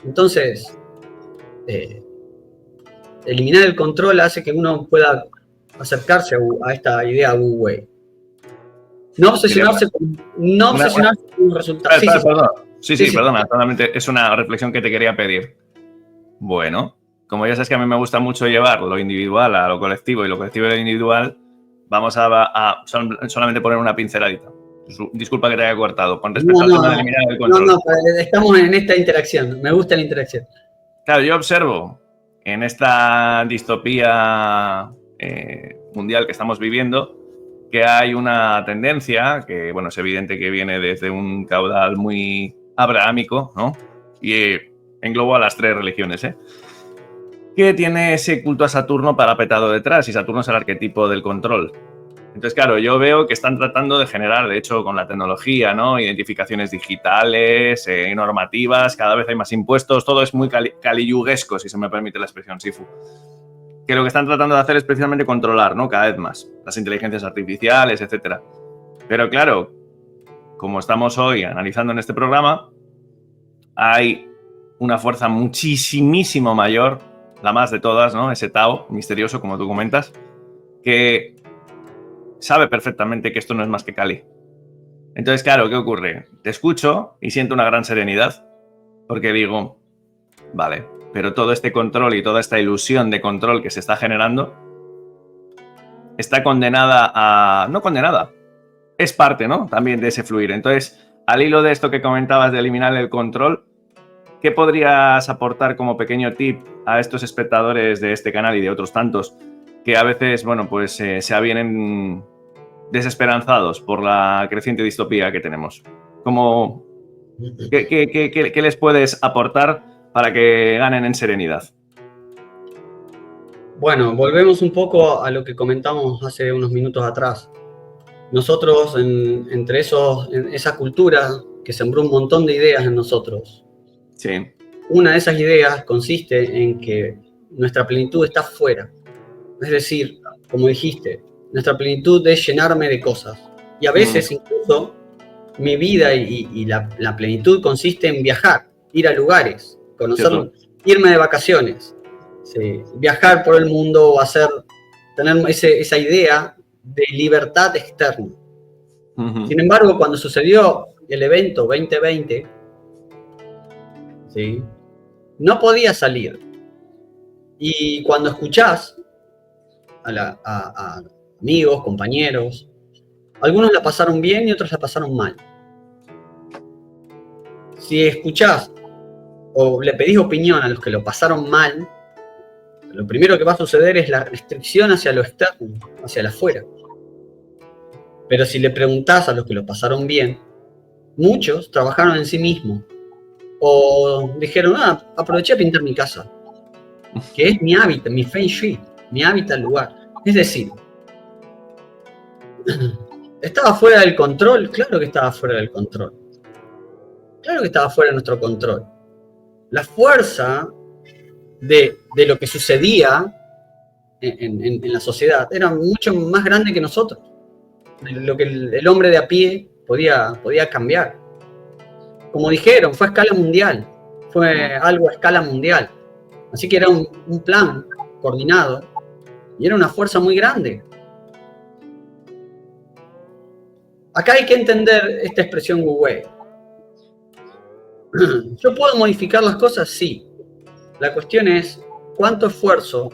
Entonces, eliminar el control hace que uno pueda acercarse a esta idea Wu Wei. No obsesionarse con un resultado. Perdona, totalmente. Es una reflexión que te quería pedir. Bueno, como ya sabes que a mí me gusta mucho llevar lo individual a lo colectivo y lo colectivo a lo individual, vamos a solamente poner una pinceladita. Disculpa que te haya cortado. Con respecto al tema de eliminar el control. No, estamos en esta interacción. Me gusta la interacción. Claro, yo observo en esta distopía mundial que estamos viviendo que hay una tendencia que, bueno, es evidente que viene desde un caudal muy abrahámico, ¿no? Y englobo a las 3 religiones, que tiene ese culto a Saturno parapetado detrás, y Saturno es el arquetipo del control. Entonces, claro, yo veo que están tratando de generar, de hecho, con la tecnología, ¿no? Identificaciones digitales, normativas, cada vez hay más impuestos, todo es muy caliyuguesco, si se me permite la expresión, Sifu. Que lo que están tratando de hacer es precisamente controlar, ¿no? Cada vez más las inteligencias artificiales, etcétera. Pero claro, como estamos hoy analizando en este programa, hay una fuerza muchísimo mayor, la más de todas, ¿no? Ese Tao misterioso, como tú comentas, que sabe perfectamente que esto no es más que Kali. Entonces, claro, ¿qué ocurre? Te escucho y siento una gran serenidad, porque digo, vale, pero todo este control y toda esta ilusión de control que se está generando está condenada a... No condenada, es parte, ¿no? También de ese fluir. Entonces, al hilo de esto que comentabas de eliminar el control, ¿qué podrías aportar como pequeño tip a estos espectadores de este canal y de otros tantos que a veces, bueno, pues se avienen desesperanzados por la creciente distopía que tenemos? ¿Qué les puedes aportar para que ganen en serenidad? Bueno, volvemos un poco a lo que comentamos hace unos minutos atrás. Nosotros, entre esa cultura que sembró un montón de ideas en nosotros, sí. Una de esas ideas consiste en que nuestra plenitud está fuera. Es decir, como dijiste, nuestra plenitud es llenarme de cosas. Y a veces incluso mi vida y la plenitud consiste en viajar, ir a lugares, conocer, irme de vacaciones, sí, viajar por el mundo o tener esa idea de libertad externa. Sin embargo, cuando sucedió el evento 2020, ¿sí?, no podía salir. Y cuando escuchás a amigos, compañeros, algunos la pasaron bien y otros la pasaron mal. Si escuchás o le pedís opinión a los que lo pasaron mal, lo primero que va a suceder es la restricción hacia lo externo, hacia el afuera. Pero si le preguntás a los que lo pasaron bien, muchos trabajaron en sí mismos o dijeron, aproveché a pintar mi casa, que es mi hábitat, mi feng shui, mi hábitat lugar. Es decir, ¿estaba fuera del control? Claro que estaba fuera del control. Claro que estaba fuera de nuestro control. La fuerza de lo que sucedía en la sociedad era mucho más grande que nosotros. Lo que el hombre de a pie podía cambiar. Como dijeron, fue a escala mundial. Fue algo a escala mundial. Así que era un plan coordinado y era una fuerza muy grande. Acá hay que entender esta expresión Wu Wei. ¿Yo puedo modificar las cosas? Sí. La cuestión es cuánto esfuerzo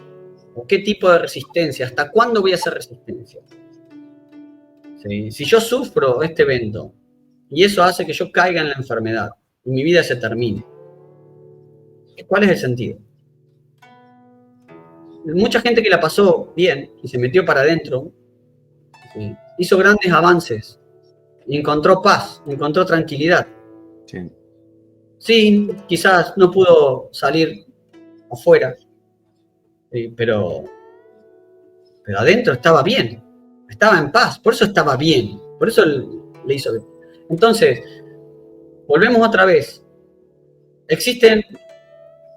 o qué tipo de resistencia, hasta cuándo voy a hacer resistencia. ¿Sí? Si yo sufro este evento y eso hace que yo caiga en la enfermedad y mi vida se termine, ¿cuál es el sentido? Mucha gente que la pasó bien y se metió para adentro, ¿sí?, hizo grandes avances y encontró paz, encontró tranquilidad. Sí. Sí, quizás no pudo salir afuera, pero adentro estaba bien, estaba en paz, por eso estaba bien, por eso le hizo bien. Entonces, volvemos otra vez. Existen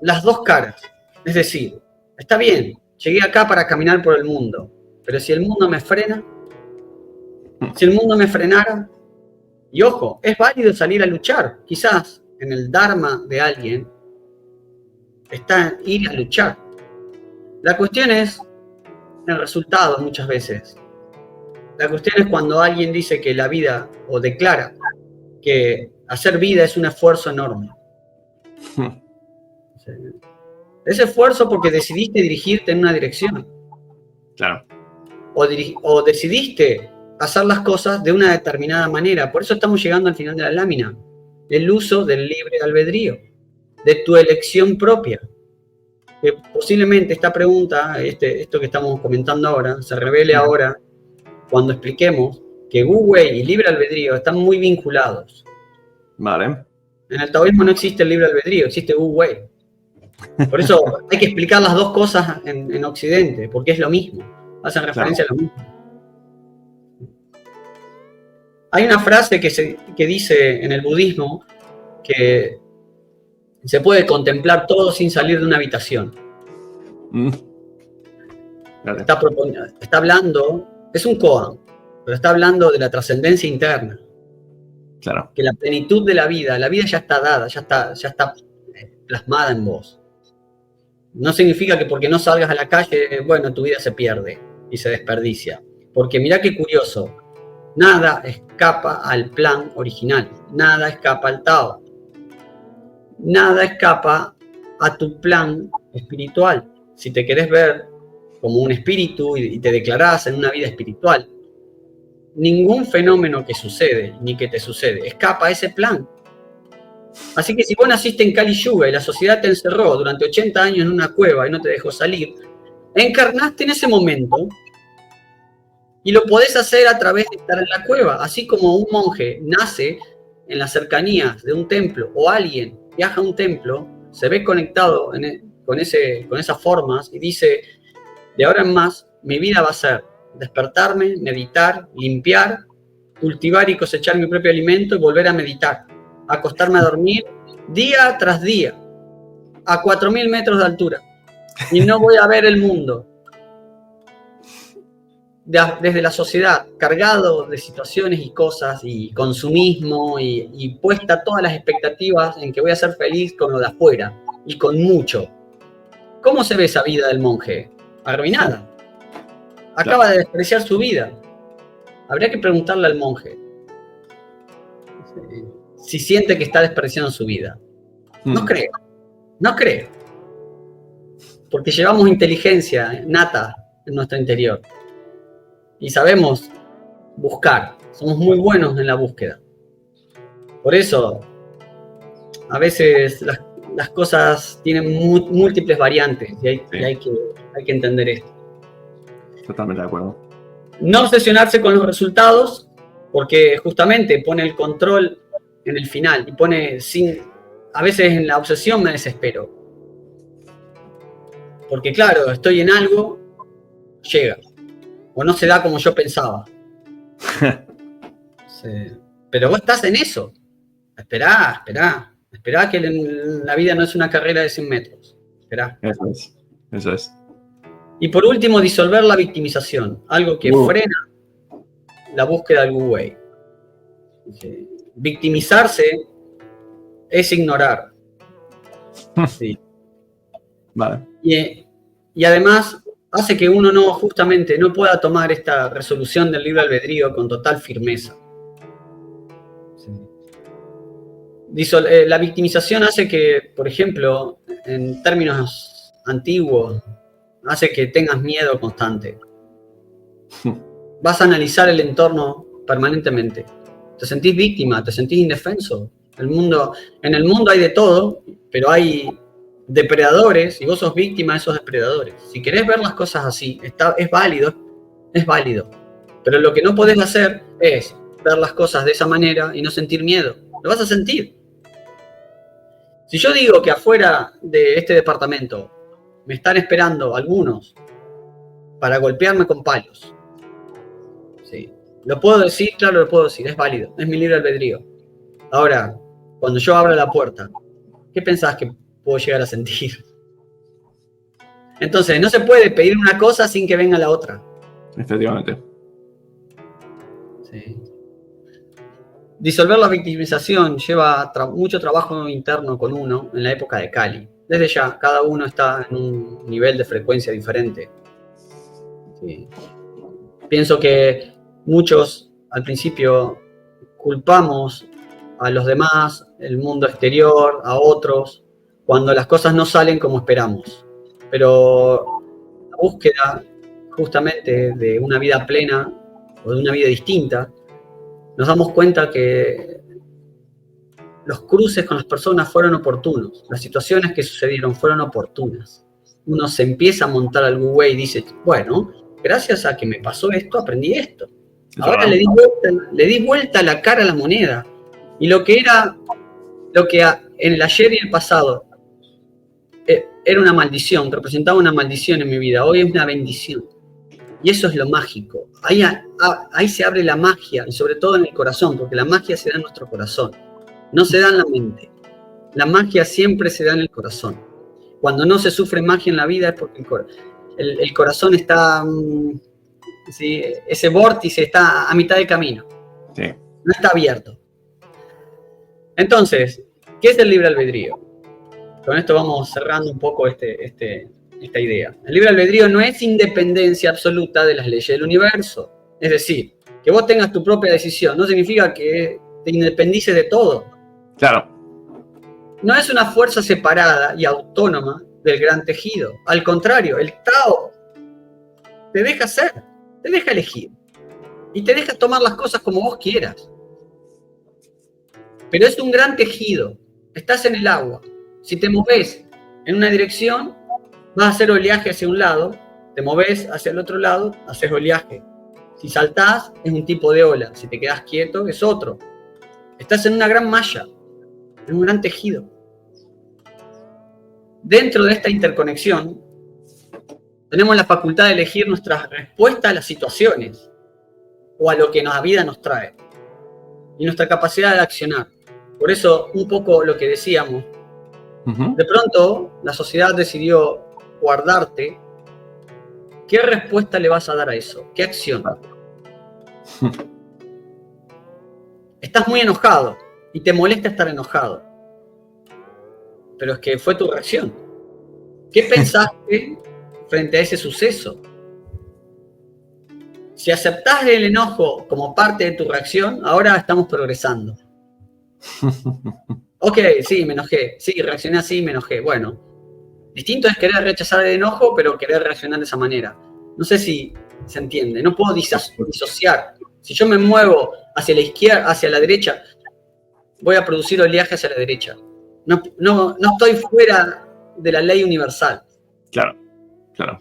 las dos caras, es decir, está bien, llegué acá para caminar por el mundo, pero si el mundo me frena, si el mundo me frenara, y ojo, es válido salir a luchar, quizás en el dharma de alguien está ir a luchar. La cuestión es el resultado muchas veces. La cuestión es cuando alguien dice que la vida, o declara que hacer vida es un esfuerzo enorme. Ese esfuerzo porque decidiste dirigirte en una dirección. Claro. O decidiste hacer las cosas de una determinada manera. Por eso estamos llegando al final de la lámina. El uso del libre albedrío, de tu elección propia. Que posiblemente esta pregunta, esto que estamos comentando ahora, se revele ahora cuando expliquemos que Wu Wei y libre albedrío están muy vinculados. Vale. En el taoísmo no existe el libre albedrío, existe Wu Wei. Por eso hay que explicar las dos cosas en Occidente, porque es lo mismo, hacen referencia a lo mismo. Hay una frase que dice en el budismo que se puede contemplar todo sin salir de una habitación. Vale. Está hablando, es un koan, pero está hablando de la trascendencia interna. Claro. Que la plenitud de la vida ya está dada, ya está plasmada en vos. No significa que porque no salgas a la calle, bueno, tu vida se pierde y se desperdicia. Porque mirá qué curioso, nada escapa al plan original, nada escapa al Tao, nada escapa a tu plan espiritual. Si te querés ver como un espíritu y te declarás en una vida espiritual, ningún fenómeno que sucede ni que te sucede escapa a ese plan. Así que si vos naciste en Kali Yuga y la sociedad te encerró durante 80 años en una cueva y no te dejó salir, encarnaste en ese momento y lo podés hacer a través de estar en la cueva. Así como un monje nace en las cercanías de un templo o alguien viaja a un templo, se ve conectado con esas formas y dice, de ahora en más, mi vida va a ser despertarme, meditar, limpiar, cultivar y cosechar mi propio alimento y volver a meditar, acostarme a dormir día tras día, a 4.000 metros de altura. Y no voy a ver el mundo desde la sociedad, cargado de situaciones y cosas y consumismo y puesta todas las expectativas en que voy a ser feliz con lo de afuera y con mucho. ¿Cómo se ve esa vida del monje? Arruinada. Acaba de despreciar su vida. Habría que preguntarle al monje si siente que está despreciando su vida. No creo. Porque llevamos inteligencia nata en nuestro interior. Y sabemos buscar. Somos muy buenos en la búsqueda. Por eso, a veces las cosas tienen múltiples variantes y hay que entender esto. Totalmente de acuerdo. No obsesionarse con los resultados, porque justamente pone el control en el final y pone a veces en la obsesión me desespero. Porque claro, estoy en algo, llega. O no se da como yo pensaba. Sí. Pero vos estás en eso. Esperá que la vida no es una carrera de 100 metros. Esperá. Eso es. Y por último, disolver la victimización, algo que frena la búsqueda del Wu Wei. Victimizarse es ignorar. Sí. Vale. Y además hace que uno justamente no pueda tomar esta resolución del libre albedrío con total firmeza. Sí. La victimización hace que, por ejemplo, en términos antiguos, hace que tengas miedo constante. Vas a analizar el entorno permanentemente. Te sentís víctima, te sentís indefenso. En el mundo hay de todo, pero hay depredadores y vos sos víctima de esos depredadores. Si querés ver las cosas así, es válido. Pero lo que no podés hacer es ver las cosas de esa manera y no sentir miedo. Lo vas a sentir. Si yo digo que afuera de este departamento me están esperando algunos para golpearme con palos. Sí. ¿Lo puedo decir? Claro, lo puedo decir. Es válido. Es mi libre albedrío. Ahora, cuando yo abra la puerta, ¿qué pensás que puedo llegar a sentir? Entonces, no se puede pedir una cosa sin que venga la otra. Efectivamente. Sí. Disolver la victimización lleva mucho trabajo interno con uno en la época de Kali. Desde ya, cada uno está en un nivel de frecuencia diferente. Sí. Pienso que muchos al principio culpamos a los demás, el mundo exterior, a otros, cuando las cosas no salen como esperamos. Pero la búsqueda justamente de una vida plena o de una vida distinta, nos damos cuenta que los cruces con las personas fueron oportunos, las situaciones que sucedieron fueron oportunas. Uno se empieza a montar al Google y dice, bueno, gracias a que me pasó esto, aprendí esto. Ahora le di vuelta la cara a la moneda. Y lo que en el ayer y el pasado era una maldición, representaba una maldición en mi vida, hoy es una bendición. Y eso es lo mágico. Ahí se abre la magia, y sobre todo en el corazón, porque la magia se da en nuestro corazón, no se da en la mente. La magia siempre se da en el corazón. Cuando no se sufre magia en la vida es porque el corazón está, ¿sí? Ese vórtice está a mitad de camino. Sí. No está abierto. Entonces, ¿qué es el libre albedrío? Con esto vamos cerrando un poco esta idea. El libre albedrío no es independencia absoluta de las leyes del universo. Es decir, que vos tengas tu propia decisión no significa que te independices de todo. Claro. No es una fuerza separada y autónoma del gran tejido. Al contrario, el Tao te deja ser, te deja elegir y te deja tomar las cosas como vos quieras. Pero es un gran tejido. Estás en el agua. Si te moves en una dirección, vas a hacer oleaje hacia un lado. Te moves hacia el otro lado, haces oleaje. Si saltás, es un tipo de ola. Si te quedás quieto, es otro. Estás en una gran malla, en un gran tejido. Dentro de esta interconexión, tenemos la facultad de elegir nuestra respuesta a las situaciones o a lo que la vida nos trae. Y nuestra capacidad de accionar. Por eso, un poco lo que decíamos, de pronto la sociedad decidió guardarte. ¿Qué respuesta le vas a dar a eso? ¿Qué acción? Estás muy enojado y te molesta estar enojado. Pero es que fue tu reacción. ¿Qué pensaste frente a ese suceso? Si aceptás el enojo como parte de tu reacción, ahora estamos progresando. Ok, sí, me enojé. Sí, reaccioné así, me enojé. Bueno, distinto es querer rechazar el enojo, pero querer reaccionar de esa manera. No sé si se entiende. No puedo disociar. Si yo me muevo hacia la izquierda, hacia la derecha, voy a producir oleaje hacia la derecha. No estoy fuera de la ley universal. Claro, claro.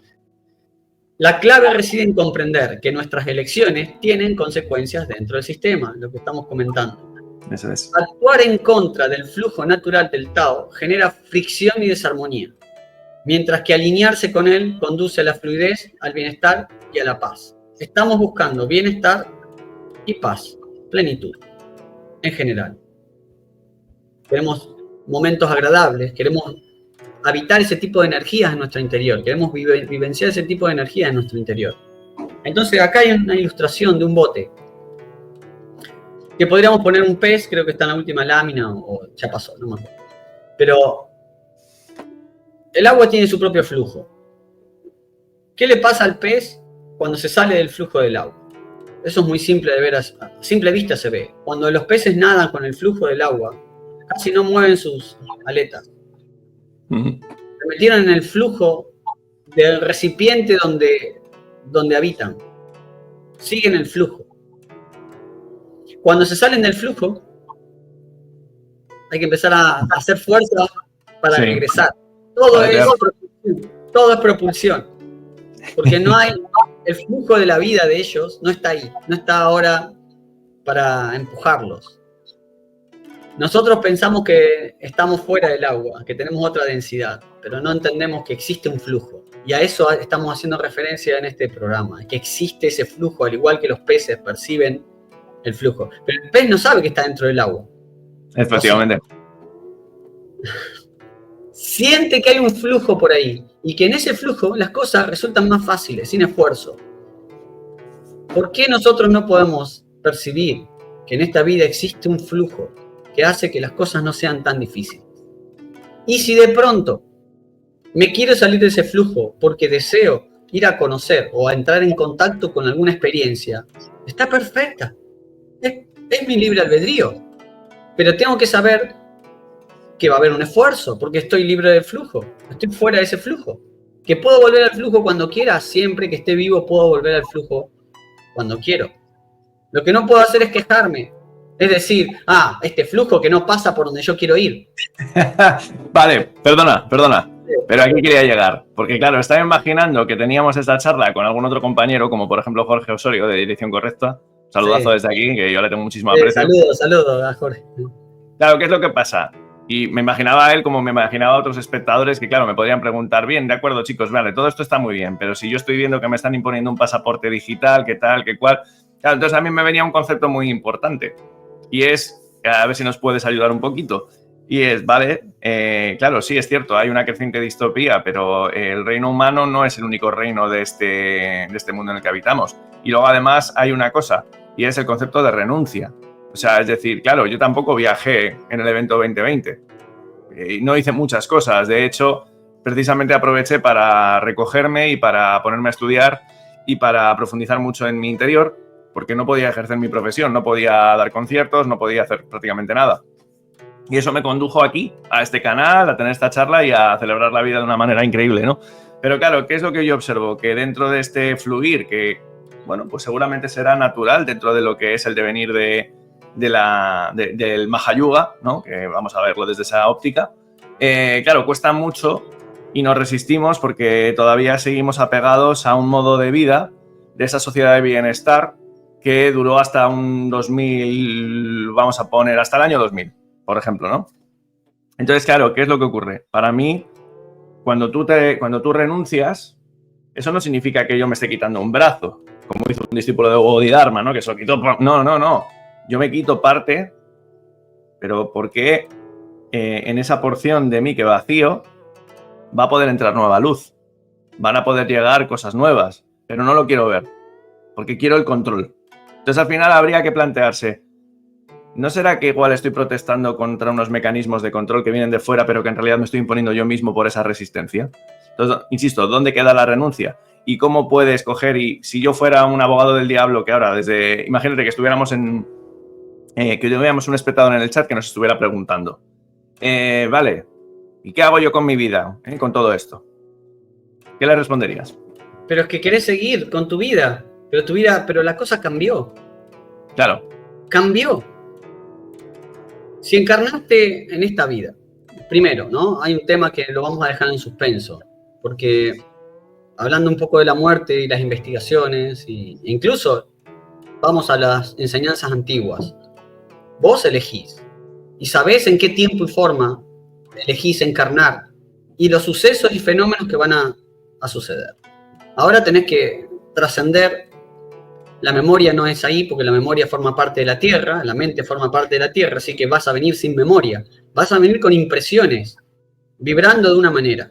La clave reside en comprender que nuestras elecciones tienen consecuencias dentro del sistema, lo que estamos comentando. Eso es. Actuar en contra del flujo natural del Tao genera fricción y desarmonía, mientras que alinearse con él conduce a la fluidez, al bienestar y a la paz. Estamos buscando bienestar y paz, plenitud, en general. Queremos momentos agradables, queremos habitar ese tipo de energías en nuestro interior, queremos vivenciar ese tipo de energías en nuestro interior. Entonces acá hay una ilustración de un bote, que podríamos poner un pez, creo que está en la última lámina, o ya pasó, no me acuerdo. Pero el agua tiene su propio flujo. ¿Qué le pasa al pez cuando se sale del flujo del agua? Eso es muy simple de ver, a simple vista se ve. Cuando los peces nadan con el flujo del agua, casi no mueven sus aletas. Se metieron en el flujo del recipiente donde habitan. Siguen el flujo. Cuando se salen del flujo, hay que empezar a hacer fuerza para regresar. Todo es propulsión. Porque no hay, el flujo de la vida de ellos no está ahí, no está ahora para empujarlos. Nosotros pensamos que estamos fuera del agua, que tenemos otra densidad, pero no entendemos que existe un flujo. Y a eso estamos haciendo referencia en este programa, que existe ese flujo, al igual que los peces perciben el flujo. Pero el pez no sabe que está dentro del agua. Efectivamente. Siente que hay un flujo por ahí y que en ese flujo las cosas resultan más fáciles, sin esfuerzo. ¿Por qué nosotros no podemos percibir que en esta vida existe un flujo que hace que las cosas no sean tan difíciles? Y si de pronto me quiero salir de ese flujo porque deseo ir a conocer o a entrar en contacto con alguna experiencia, está perfecta. Es mi libre albedrío. Pero tengo que saber que va a haber un esfuerzo, porque estoy libre del flujo, estoy fuera de ese flujo. Que puedo volver al flujo cuando quiera, siempre que esté vivo puedo volver al flujo cuando quiero. Lo que no puedo hacer es quejarme. Es decir, este flujo que no pasa por donde yo quiero ir. Vale, perdona. Pero aquí quería llegar. Porque claro, estaba imaginando que teníamos esta charla con algún otro compañero, como por ejemplo Jorge Osorio, de Dirección Correcta. Saludazo desde aquí, que yo le tengo muchísimo aprecio. Saludos a Jorge. Claro, ¿qué es lo que pasa? Y me imaginaba a él como me imaginaba a otros espectadores que, claro, me podrían preguntar, bien, de acuerdo, chicos, vale, todo esto está muy bien, pero si yo estoy viendo que me están imponiendo un pasaporte digital, qué tal, qué cual... Claro, entonces a mí me venía un concepto muy importante y es, a ver si nos puedes ayudar un poquito, y es, vale, claro, sí, es cierto, hay una creciente distopía, pero el reino humano no es el único reino de este mundo en el que habitamos. Y luego, además, hay una cosa, y es el concepto de renuncia. O sea, es decir, claro, yo tampoco viajé en el evento 2020. No hice muchas cosas. De hecho, precisamente aproveché para recogerme y para ponerme a estudiar y para profundizar mucho en mi interior, porque no podía ejercer mi profesión, no podía dar conciertos, no podía hacer prácticamente nada. Y eso me condujo aquí, a este canal, a tener esta charla y a celebrar la vida de una manera increíble, ¿no? Pero claro, ¿qué es lo que yo observo? Que dentro de este fluir, que, bueno, pues seguramente será natural dentro de lo que es el devenir del Mahayuga, ¿no? Que vamos a verlo desde esa óptica. Claro, cuesta mucho y nos resistimos porque todavía seguimos apegados a un modo de vida de esa sociedad de bienestar que duró hasta un 2000, vamos a poner, hasta el año 2000, por ejemplo, ¿no? Entonces, claro, ¿qué es lo que ocurre? Para mí, cuando tú renuncias, eso no significa que yo me esté quitando un brazo, como hizo un discípulo de Bodhidharma, ¿no? Que se lo quitó. No. Yo me quito parte, pero porque en esa porción de mí que vacío va a poder entrar nueva luz. Van a poder llegar cosas nuevas, pero no lo quiero ver, porque quiero el control. Entonces, al final habría que plantearse, ¿no será que igual estoy protestando contra unos mecanismos de control que vienen de fuera, pero que en realidad me estoy imponiendo yo mismo por esa resistencia? Entonces, insisto, ¿dónde queda la renuncia? ¿Y cómo puedes coger? Y si yo fuera un abogado del diablo, que ahora, imagínate que estuviéramos que tuviéramos un espectador en el chat que nos estuviera preguntando, vale, ¿y qué hago yo con mi vida, con todo esto? ¿Qué le responderías? Pero es que querés seguir con tu vida, pero la cosa cambió. Claro. Cambió. Si encarnaste en esta vida, primero, ¿no? Hay un tema que lo vamos a dejar en suspenso, porque hablando un poco de la muerte y las investigaciones, e incluso vamos a las enseñanzas antiguas, vos elegís y sabés en qué tiempo y forma elegís encarnar y los sucesos y fenómenos que van a suceder. Ahora tenés que trascender. La memoria no es ahí porque la memoria forma parte de la Tierra, la mente forma parte de la Tierra, así que vas a venir sin memoria. Vas a venir con impresiones, vibrando de una manera.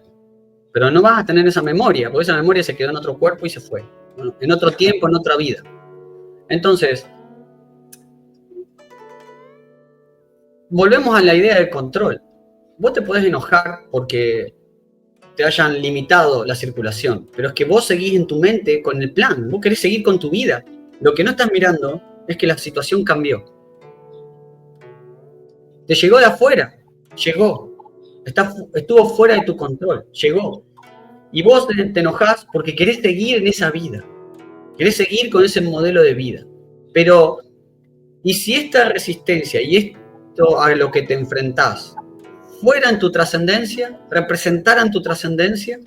Pero no vas a tener esa memoria, porque esa memoria se quedó en otro cuerpo y se fue. Bueno, en otro tiempo, en otra vida. Entonces, volvemos a la idea del control. Vos te podés enojar porque te hayan limitado la circulación, pero es que vos seguís en tu mente con el plan, vos querés seguir con tu vida. Lo que no estás mirando es que la situación cambió. Te llegó de afuera, llegó. Estuvo fuera de tu control, llegó. Y vos te enojás porque querés seguir en esa vida. Querés seguir con ese modelo de vida. Pero, ¿y si esta resistencia y esto a lo que te enfrentás fueran tu trascendencia, representaran tu trascendencia?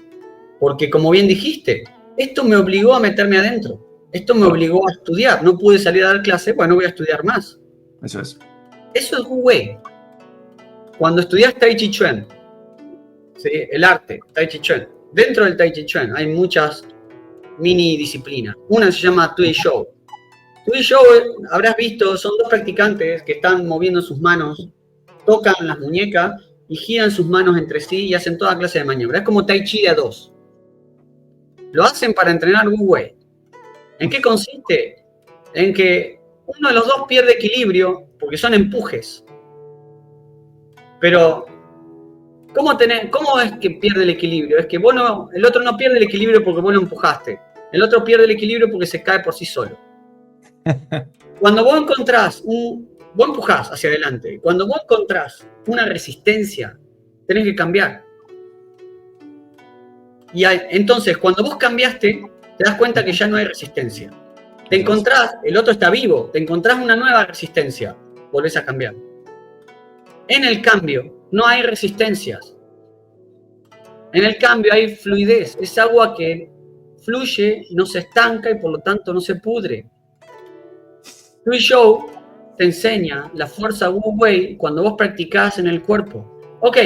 Porque, como bien dijiste, esto me obligó a meterme adentro. Esto me obligó a estudiar. No pude salir a dar clase, bueno, voy a estudiar más. Eso es. Eso es Wu Wei. Cuando estudias Tai Chi Chuan, ¿sí? El arte, Tai Chi Chuan. Dentro del Tai Chi Chuan hay muchas mini disciplinas. Una se llama Tui Shou. Tui Shou, habrás visto, son dos practicantes que están moviendo sus manos, tocan las muñecas y giran sus manos entre sí y hacen toda clase de maniobras. Es como Tai Chi de a dos. Lo hacen para entrenar Wu Wei. ¿En qué consiste? En que uno de los dos pierde equilibrio porque son empujes. Pero, ¿cómo es que pierde el equilibrio? Es que el otro no pierde el equilibrio porque vos lo empujaste. El otro pierde el equilibrio porque se cae por sí solo. Cuando vos encontrás vos empujás hacia adelante. Cuando vos encontrás una resistencia, tenés que cambiar. Y entonces, cuando vos cambiaste, te das cuenta que ya no hay resistencia. Te encontrás, el otro está vivo, te encontrás una nueva resistencia, volvés a cambiar. En el cambio, no hay resistencias. En el cambio hay fluidez, es agua que fluye, no se estanca y por lo tanto no se pudre. Shui Shou te enseña la fuerza Wu Wei cuando vos practicás en el cuerpo. Ok,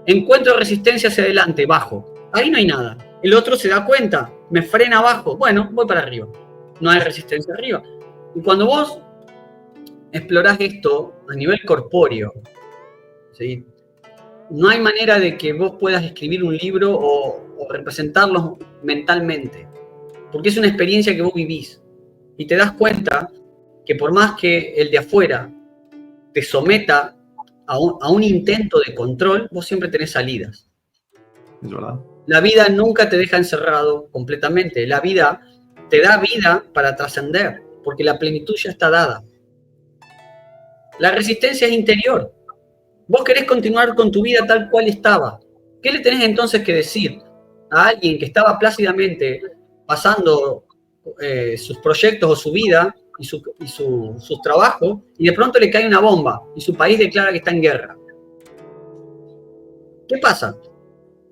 encuentro resistencia hacia adelante, bajo. Ahí no hay nada. El otro se da cuenta, me frena abajo. Bueno, voy para arriba. No hay resistencia arriba. Y cuando vos explorás esto a nivel corpóreo, ¿sí? No hay manera de que vos puedas escribir un libro o representarlo mentalmente, porque es una experiencia que vos vivís y te das cuenta que por más que el de afuera te someta a un intento de control, vos siempre tenés salidas. Es verdad. La vida nunca te deja encerrado completamente. La vida te da vida para trascender, porque la plenitud ya está dada. La resistencia es interior. Vos querés continuar con tu vida tal cual estaba. ¿Qué le tenés entonces que decir a alguien que estaba plácidamente pasando sus proyectos o su vida y sus trabajos y de pronto le cae una bomba y su país declara que está en guerra? ¿Qué pasa?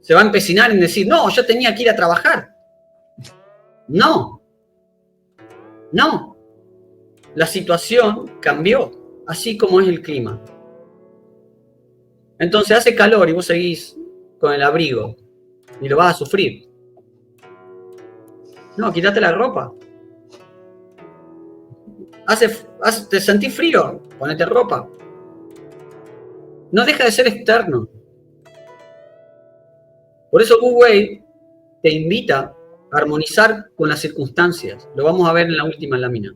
¿Se va a empecinar en decir, no, yo tenía que ir a trabajar? No. No. La situación cambió, así como es el clima. Entonces hace calor y vos seguís con el abrigo y lo vas a sufrir. No, quítate la ropa. ¿Te sentís frío? Ponete ropa. No deja de ser externo. Por eso Wu Wei te invita a armonizar con las circunstancias. Lo vamos a ver en la última lámina.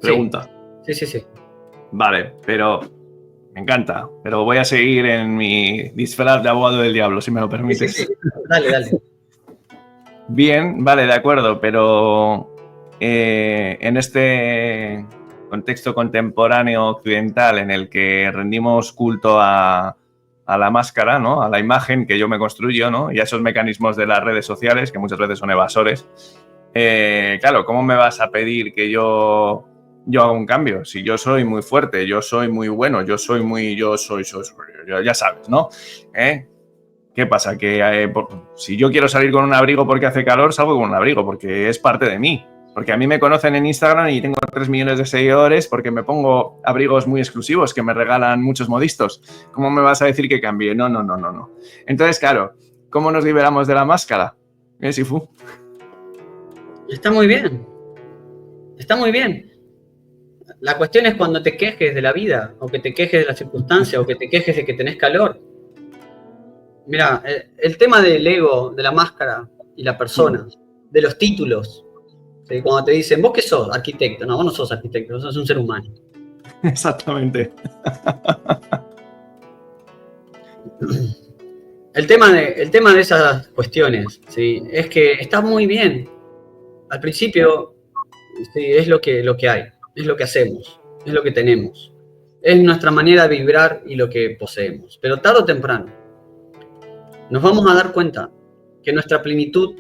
Pregunta. Sí. Vale, pero me encanta. Pero voy a seguir en mi disfraz de abogado del diablo, si me lo permites. Sí. Dale. Bien, vale, de acuerdo, pero en este contexto contemporáneo occidental en el que rendimos culto a la máscara, ¿no? A la imagen que yo me construyo, ¿no? Y a esos mecanismos de las redes sociales, que muchas veces son evasores. Claro, ¿cómo me vas a pedir que yo haga un cambio? Si yo soy muy fuerte, yo soy muy bueno, yo soy, ya sabes, ¿no? ¿Qué pasa? Que si yo quiero salir con un abrigo porque hace calor, salgo con un abrigo porque es parte de mí. Porque a mí me conocen en Instagram y tengo 3 millones de seguidores porque me pongo abrigos muy exclusivos que me regalan muchos modistos. ¿Cómo me vas a decir que cambie? No. Entonces, claro, ¿cómo nos liberamos de la máscara? Sifu. Está muy bien. Está muy bien. La cuestión es cuando te quejes de la vida, o que te quejes de las circunstancias, o que te quejes de que tenés calor. Mira, el tema del ego, de la máscara y la persona, de los títulos. ¿Sí? Cuando te dicen, ¿vos qué sos? Arquitecto. No, vos no sos arquitecto, vos sos un ser humano. Exactamente. El tema de esas cuestiones, ¿sí? Es que está muy bien. Al principio, sí, es lo que hay, es lo que hacemos, es lo que tenemos. Es nuestra manera de vibrar y lo que poseemos. Pero tarde o temprano, nos vamos a dar cuenta que nuestra plenitud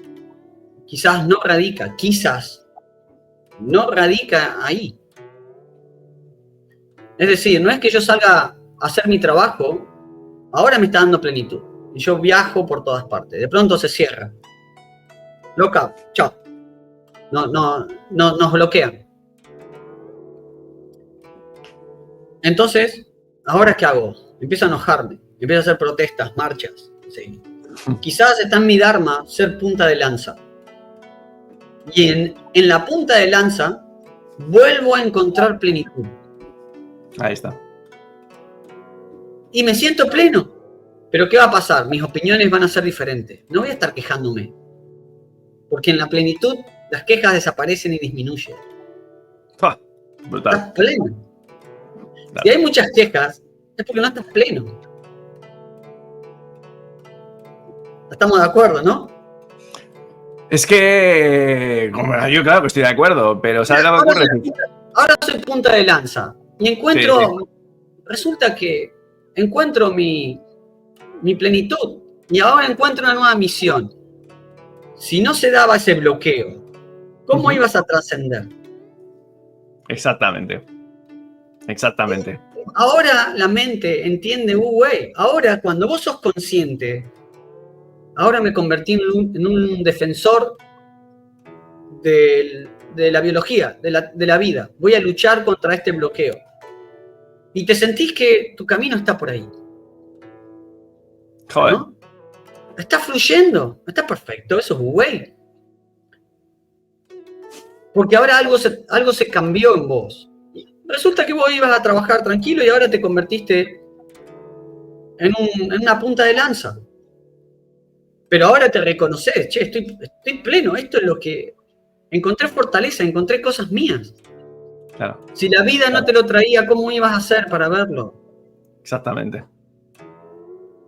quizás no radica ahí. Es decir, no es que yo salga a hacer mi trabajo, ahora me está dando plenitud. Y yo viajo por todas partes. De pronto se cierra. Loca, chao. No, nos bloquean. Entonces, ¿ahora qué hago? Empiezo a enojarme, empiezo a hacer protestas, marchas. Sí. Quizás está en mi dharma ser punta de lanza. Y en la punta de lanza vuelvo a encontrar plenitud. Ahí está. Y me siento pleno. Pero ¿qué va a pasar? Mis opiniones van a ser diferentes. No voy a estar quejándome. Porque en la plenitud las quejas desaparecen y disminuyen. Brutal. Estás pleno. Si hay muchas quejas, es porque no estás pleno. Estamos de acuerdo, ¿no? Es que, yo claro que estoy de acuerdo, pero ¿sabes lo que ocurre? Ahora soy punta de lanza y encuentro, resulta que encuentro mi plenitud y ahora encuentro una nueva misión. Si no se daba ese bloqueo, ¿Cómo ibas a trascender? Exactamente. Exactamente. Ahora la mente entiende Wu-Wei. Ahora, cuando vos sos consciente, ahora me convertí en un defensor de la biología, de la vida. Voy a luchar contra este bloqueo. Y te sentís que tu camino está por ahí. Joder. ¿No? Está fluyendo, está perfecto, eso es Wu-Wei. Porque ahora algo se cambió en vos. Resulta que vos ibas a trabajar tranquilo y ahora te convertiste en una punta de lanza. Pero ahora te reconoces, che, estoy pleno, esto es lo que... Encontré fortaleza, encontré cosas mías. Claro. Si la vida no te lo traía, ¿cómo ibas a hacer para verlo? Exactamente.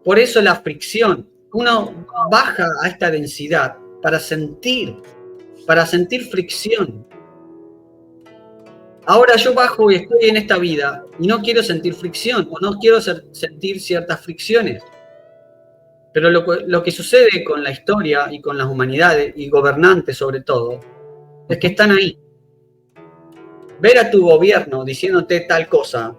Por eso la fricción. Uno baja a esta densidad para sentir fricción. Ahora yo bajo y estoy en esta vida y no quiero sentir fricción o no quiero sentir ciertas fricciones. Pero lo que sucede con la historia y con las humanidades y gobernantes sobre todo es que están ahí. Ver a tu gobierno diciéndote tal cosa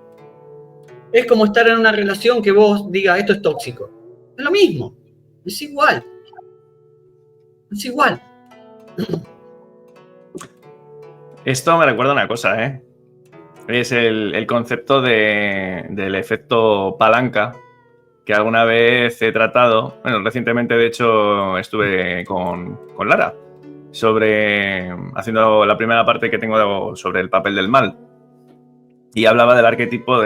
es como estar en una relación que vos digas esto es tóxico. Es lo mismo. Es igual. Es igual. Esto me recuerda una cosa, ¿eh? Es el concepto del efecto palanca que alguna vez he tratado. Bueno, recientemente, de hecho, estuve con Lara haciendo la primera parte que tengo sobre el papel del mal. Y hablaba del arquetipo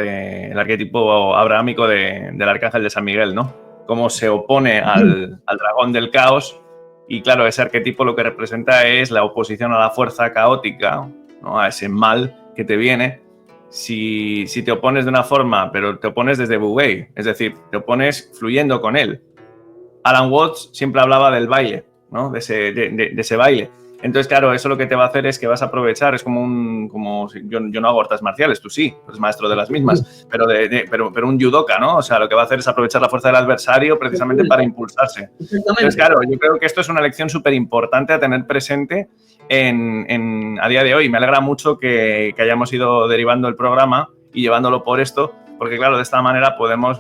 abrahámico del arcángel de San Miguel, ¿no? Cómo se opone al dragón del caos. Y claro, ese arquetipo lo que representa es la oposición a la fuerza caótica, ¿no? A ese mal que te viene. Si te opones de una forma, pero te opones desde Wu-Wei, es decir, te opones fluyendo con él. Alan Watts siempre hablaba del baile, ¿no? De ese baile. Entonces, claro, eso lo que te va a hacer es que vas a aprovechar, es como yo no hago artes marciales, tú sí, eres maestro de las mismas, pero un judoka, ¿no? O sea, lo que va a hacer es aprovechar la fuerza del adversario precisamente para impulsarse. Entonces, claro, yo creo que esto es una lección súper importante a tener presente a día de hoy. Me alegra mucho que hayamos ido derivando el programa y llevándolo por esto, porque, claro, de esta manera podemos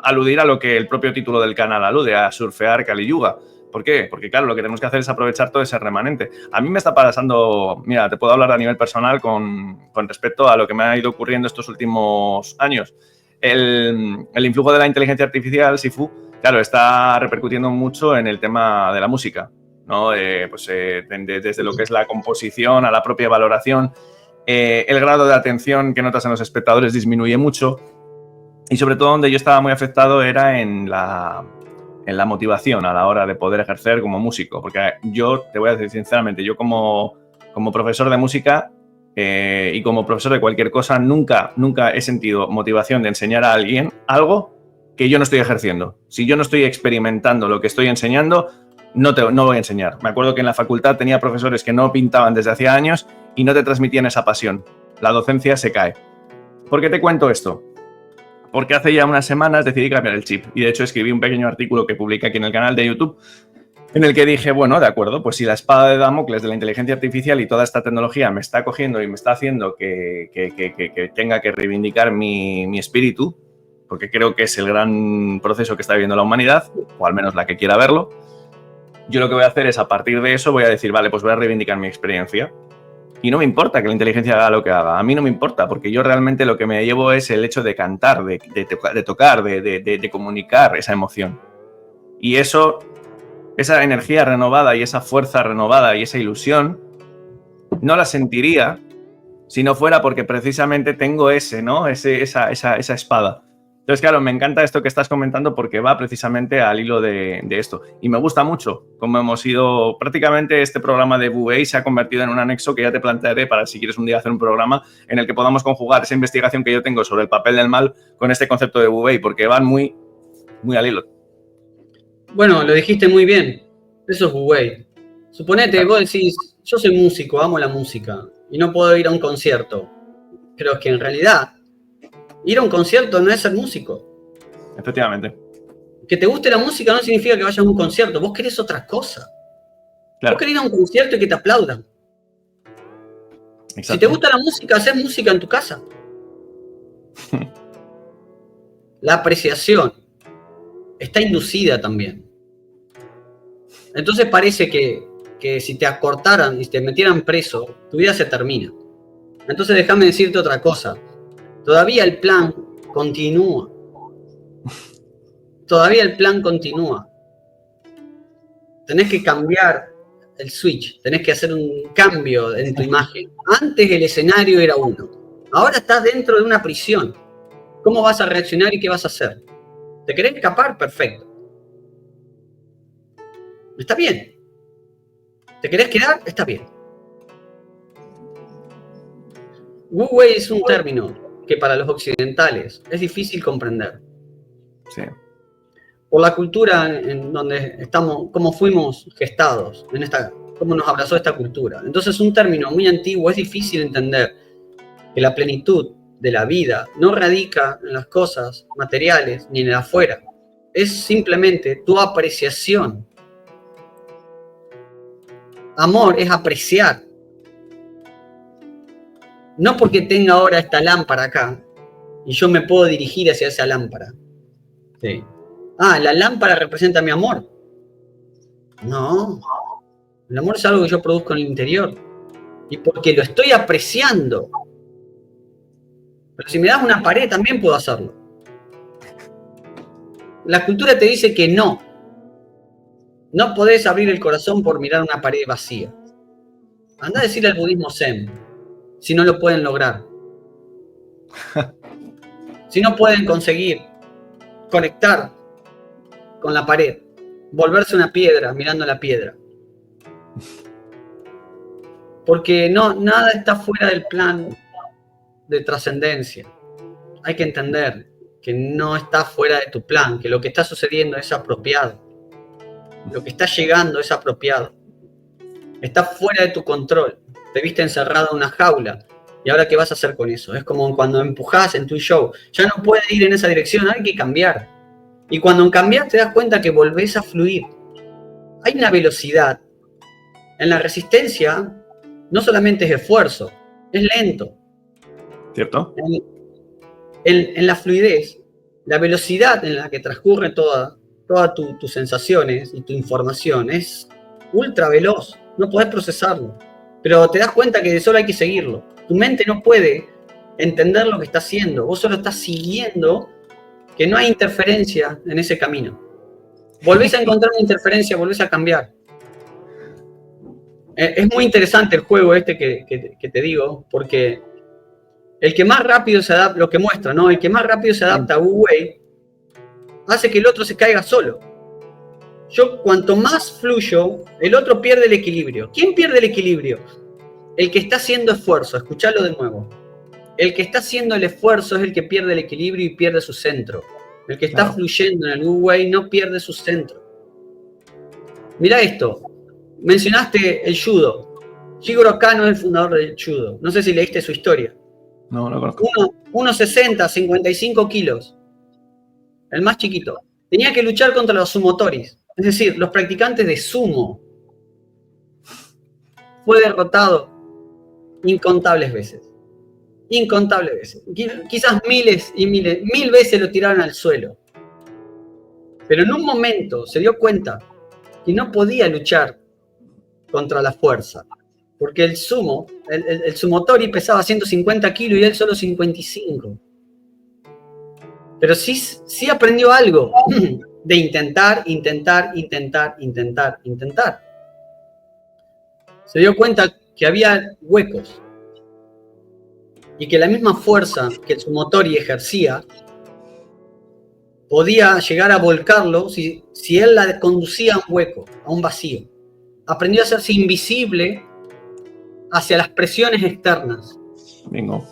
aludir a lo que el propio título del canal alude, a surfear Kali Yuga. ¿Por qué? Porque, claro, lo que tenemos que hacer es aprovechar todo ese remanente. A mí me está pasando, mira, te puedo hablar a nivel personal con respecto a lo que me ha ido ocurriendo estos últimos años. El influjo de la inteligencia artificial, Sifu, claro, está repercutiendo mucho en el tema de la música, ¿no? Desde lo que es la composición a la propia valoración. El grado de atención que notas en los espectadores disminuye mucho. Y sobre todo donde yo estaba muy afectado era en la motivación a la hora de poder ejercer como músico. Porque yo, te voy a decir sinceramente, yo como profesor de música y como profesor de cualquier cosa, nunca he sentido motivación de enseñar a alguien algo que yo no estoy ejerciendo. Si yo no estoy experimentando lo que estoy enseñando, no voy a enseñar. Me acuerdo que en la facultad tenía profesores que no pintaban desde hacía años y no te transmitían esa pasión. La docencia se cae. ¿Por qué te cuento esto? Porque hace ya unas semanas decidí cambiar el chip y de hecho escribí un pequeño artículo que publiqué aquí en el canal de YouTube en el que dije, bueno, de acuerdo, pues si la espada de Damocles de la inteligencia artificial y toda esta tecnología me está cogiendo y me está haciendo que tenga que reivindicar mi espíritu, porque creo que es el gran proceso que está viviendo la humanidad, o al menos la que quiera verlo, yo lo que voy a hacer es, a partir de eso, voy a decir, vale, pues voy a reivindicar mi experiencia. Y no me importa que la inteligencia haga lo que haga. A mí no me importa, porque yo realmente lo que me llevo es el hecho de cantar, de tocar, de comunicar esa emoción. Y esa energía renovada y esa fuerza renovada y esa ilusión, no la sentiría si no fuera porque precisamente tengo esa espada. Entonces, claro, me encanta esto que estás comentando porque va precisamente al hilo de esto. Y me gusta mucho cómo hemos ido... Prácticamente este programa de Wu-Wei se ha convertido en un anexo que ya te plantearé para si quieres un día hacer un programa en el que podamos conjugar esa investigación que yo tengo sobre el papel del mal con este concepto de Wu-Wei, porque van muy, muy al hilo. Bueno, lo dijiste muy bien. Eso es Wu-Wei. Suponete, vos decís, yo soy músico, amo la música y no puedo ir a un concierto. Pero es que en realidad... ir a un concierto no es ser músico. Efectivamente. Que te guste la música no significa que vayas a un concierto. Vos querés otra cosa. Claro. Vos querés ir a un concierto y que te aplaudan. Exacto. Si te gusta la música, haces música en tu casa. La apreciación está inducida también. Entonces parece que si te acortaran y te metieran preso, tu vida se termina. Entonces déjame decirte otra cosa. Todavía el plan continúa. Todavía el plan continúa. Tenés que cambiar el switch, tenés que hacer un cambio en tu imagen. Antes el escenario era uno. Ahora estás dentro de una prisión. ¿Cómo vas a reaccionar y qué vas a hacer? ¿Te querés escapar? Perfecto. Está bien. ¿Te querés quedar? Está bien. Wu Wei es un término que para los occidentales es difícil comprender. Sí. Por la cultura en donde estamos, cómo fuimos gestados, cómo nos abrazó esta cultura. Entonces, un término muy antiguo, es difícil entender que la plenitud de la vida no radica en las cosas materiales ni en el afuera. Es simplemente tu apreciación. Amor es apreciar. No porque tenga ahora esta lámpara acá y yo me puedo dirigir hacia esa lámpara. Sí. Ah, la lámpara representa mi amor. No. El amor es algo que yo produzco en el interior. Y porque lo estoy apreciando. Pero si me das una pared, también puedo hacerlo. La cultura te dice que no. No podés abrir el corazón por mirar una pared vacía. Anda a decirle al budismo zen, si no lo pueden lograr. Si no pueden conseguir conectar con la pared, volverse una piedra mirando la piedra. Porque nada está fuera del plan de trascendencia. Hay que entender que no está fuera de tu plan, que lo que está sucediendo es apropiado. Lo que está llegando es apropiado. Está fuera de tu control. Te viste encerrado en una jaula. ¿Y ahora qué vas a hacer con eso? Es como cuando empujás en tu show. Ya no puedes ir en esa dirección, hay que cambiar. Y cuando cambias te das cuenta que volvés a fluir. Hay una velocidad. En la resistencia no solamente es esfuerzo, es lento. ¿Cierto? En la fluidez, la velocidad en la que transcurre todas tus sensaciones y tu información es ultra veloz. No podés procesarlo. Pero te das cuenta que solo hay que seguirlo. Tu mente no puede entender lo que está haciendo. Vos solo estás siguiendo que no hay interferencia en ese camino. Volvés a encontrar una interferencia, volvés a cambiar. Es muy interesante el juego este que te digo, porque el que más rápido se adapta, lo que muestra, ¿no? El que más rápido se adapta a Wu Wei hace que el otro se caiga solo. Yo cuanto más fluyo, el otro pierde el equilibrio. ¿Quién pierde el equilibrio? El que está haciendo esfuerzo, escuchalo de nuevo. El que está haciendo el esfuerzo es el que pierde el equilibrio y pierde su centro. El que está fluyendo en el Wu Wei no pierde su centro. Mirá esto. Mencionaste el judo. Jigoro Kano es el fundador del judo. No sé si leíste su historia. No, no conozco. 1,60, 55 kilos. El más chiquito. Tenía que luchar contra los sumotoris. Es decir, los practicantes de sumo. Fue derrotado incontables veces. Incontables veces. Quizás miles y miles, 1000 veces lo tiraron al suelo. Pero en un momento se dio cuenta que no podía luchar contra la fuerza. Porque el sumo, el sumotori pesaba 150 kilos y él solo 55. Pero sí aprendió algo de intentar. Se dio cuenta que había huecos y que la misma fuerza que el sumotori ejercía podía llegar a volcarlo si él la conducía a un hueco, a un vacío. Aprendió a hacerse invisible hacia las presiones externas. Bingo.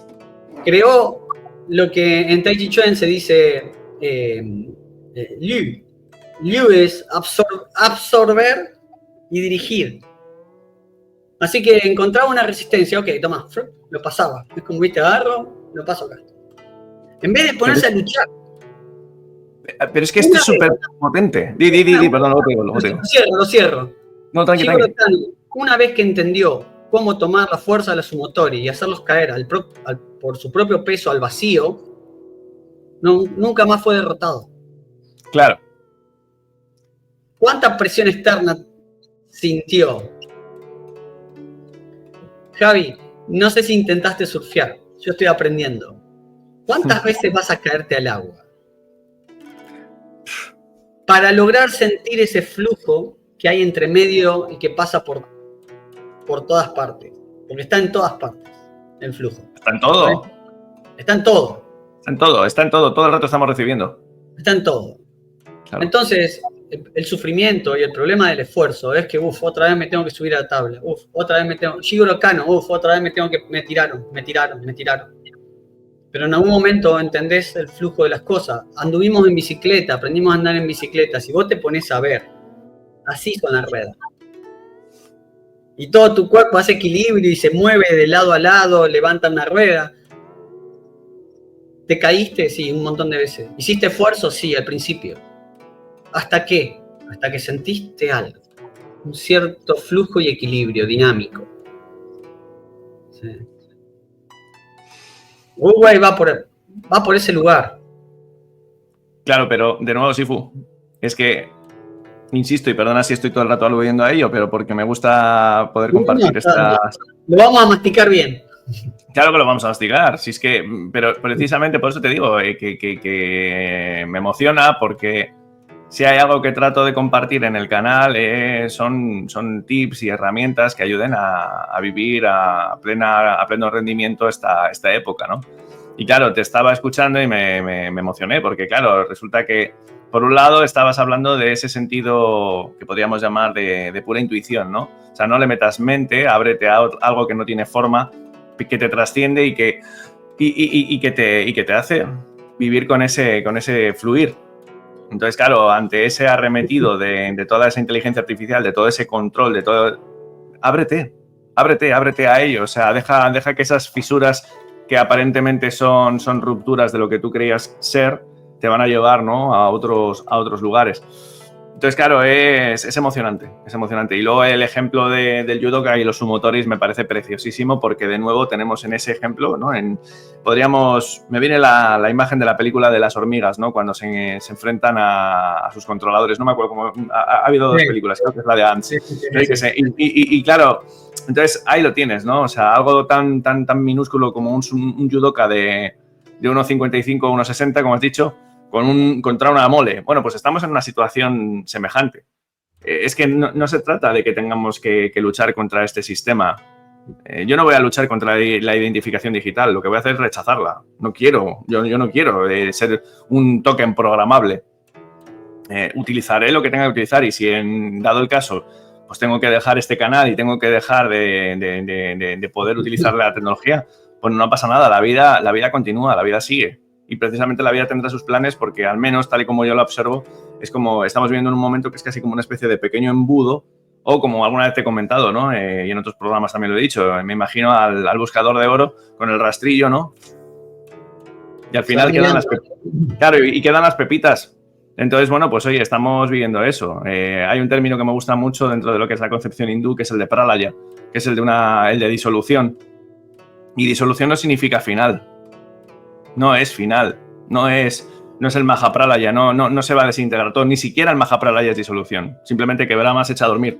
Creó lo que en Tai Chi Chuan se dice Liu. Liu es absorber y dirigir. Así que encontraba una resistencia. Ok, toma, lo pasaba. Es como, viste, agarro, lo paso acá. En vez de ponerse a luchar. Pero es que esto es súper potente. Di, perdón, lo tengo. Lo cierro. No, tranqui. Una vez que entendió cómo tomar la fuerza de los sumotori y hacerlos caer por su propio peso al vacío, nunca más fue derrotado. Claro. ¿Cuánta presión externa sintió? Javi, no sé si intentaste surfear, yo estoy aprendiendo. ¿Cuántas veces vas a caerte al agua? Para lograr sentir ese flujo que hay entre medio y que pasa por todas partes. Porque está en todas partes el flujo. Está en todo. Está en todo. Está en todo. Todo el rato estamos recibiendo. Está en todo. Claro. Entonces, el sufrimiento y el problema del esfuerzo es que, otra vez me tengo que subir a la tabla. Otra vez me tengo... Shigoro Kano, otra vez me tiraron. Pero en algún momento entendés el flujo de las cosas. Anduvimos en bicicleta, aprendimos a andar en bicicleta. Si vos te pones a ver, así son las ruedas. Y todo tu cuerpo hace equilibrio y se mueve de lado a lado, levanta una rueda. ¿Te caíste? Sí, un montón de veces. ¿Hiciste esfuerzo? Sí, al principio. ¿Hasta qué? Hasta que sentiste algo. Un cierto flujo y equilibrio dinámico. Sí. Uruguay va por ese lugar. Claro, pero de nuevo, Sifu, es que, insisto, y perdona si estoy todo el rato aludiendo a ello, pero porque me gusta poder compartir estas... Lo vamos a masticar bien. Claro que lo vamos a masticar, si es que, pero precisamente por eso te digo que me emociona, porque si hay algo que trato de compartir en el canal son tips y herramientas que ayuden a vivir a pleno rendimiento esta época, ¿no? Y claro, te estaba escuchando y me emocioné, porque claro, resulta que por un lado estabas hablando de ese sentido que podríamos llamar de pura intuición, ¿no? O sea, no le metas mente, ábrete a algo que no tiene forma, que te trasciende y que te hace vivir con ese fluir. Entonces, claro, ante ese arremetido de toda esa inteligencia artificial, de todo ese control, de todo... Ábrete a ello. O sea, deja que esas fisuras que aparentemente son rupturas de lo que tú creías ser, te van a llevar, ¿no?, a otros lugares. Entonces, claro, es emocionante. Y luego el ejemplo del judoka y los sumotoris me parece preciosísimo, porque de nuevo tenemos en ese ejemplo, ¿no? Me viene la imagen de la película de las hormigas, ¿no? Cuando se enfrentan a sus controladores. No me acuerdo cómo... Ha habido dos películas, creo que es la de Ants. Sí. Y claro, entonces ahí lo tienes, ¿no? O sea, algo tan minúsculo como un judoka de 1,55 o 1,60, como has dicho, contra una mole. Bueno, pues estamos en una situación semejante. Es que no se trata de que tengamos que luchar contra este sistema. Yo no voy a luchar contra la identificación digital, lo que voy a hacer es rechazarla. No quiero, yo no quiero ser un token programable. Utilizaré lo que tenga que utilizar, y si dado el caso, pues tengo que dejar este canal y tengo que dejar de poder utilizar la tecnología, pues no pasa nada, la vida continúa, la vida sigue. Y precisamente la vida tendrá sus planes, porque al menos, tal y como yo lo observo, es como estamos viviendo en un momento que es casi como una especie de pequeño embudo, o como alguna vez te he comentado, ¿no? Y en otros programas también lo he dicho, me imagino al buscador de oro con el rastrillo, ¿no? Y al final quedan las pepitas. Entonces, bueno, pues oye, estamos viviendo eso. Hay un término que me gusta mucho dentro de lo que es la concepción hindú, que es el de pralaya, que es el de disolución. Y disolución no significa final. No es final, no es el Mahapralaya, no se va a desintegrar todo, ni siquiera el Mahapralaya es disolución, simplemente que Brahma se echa a dormir.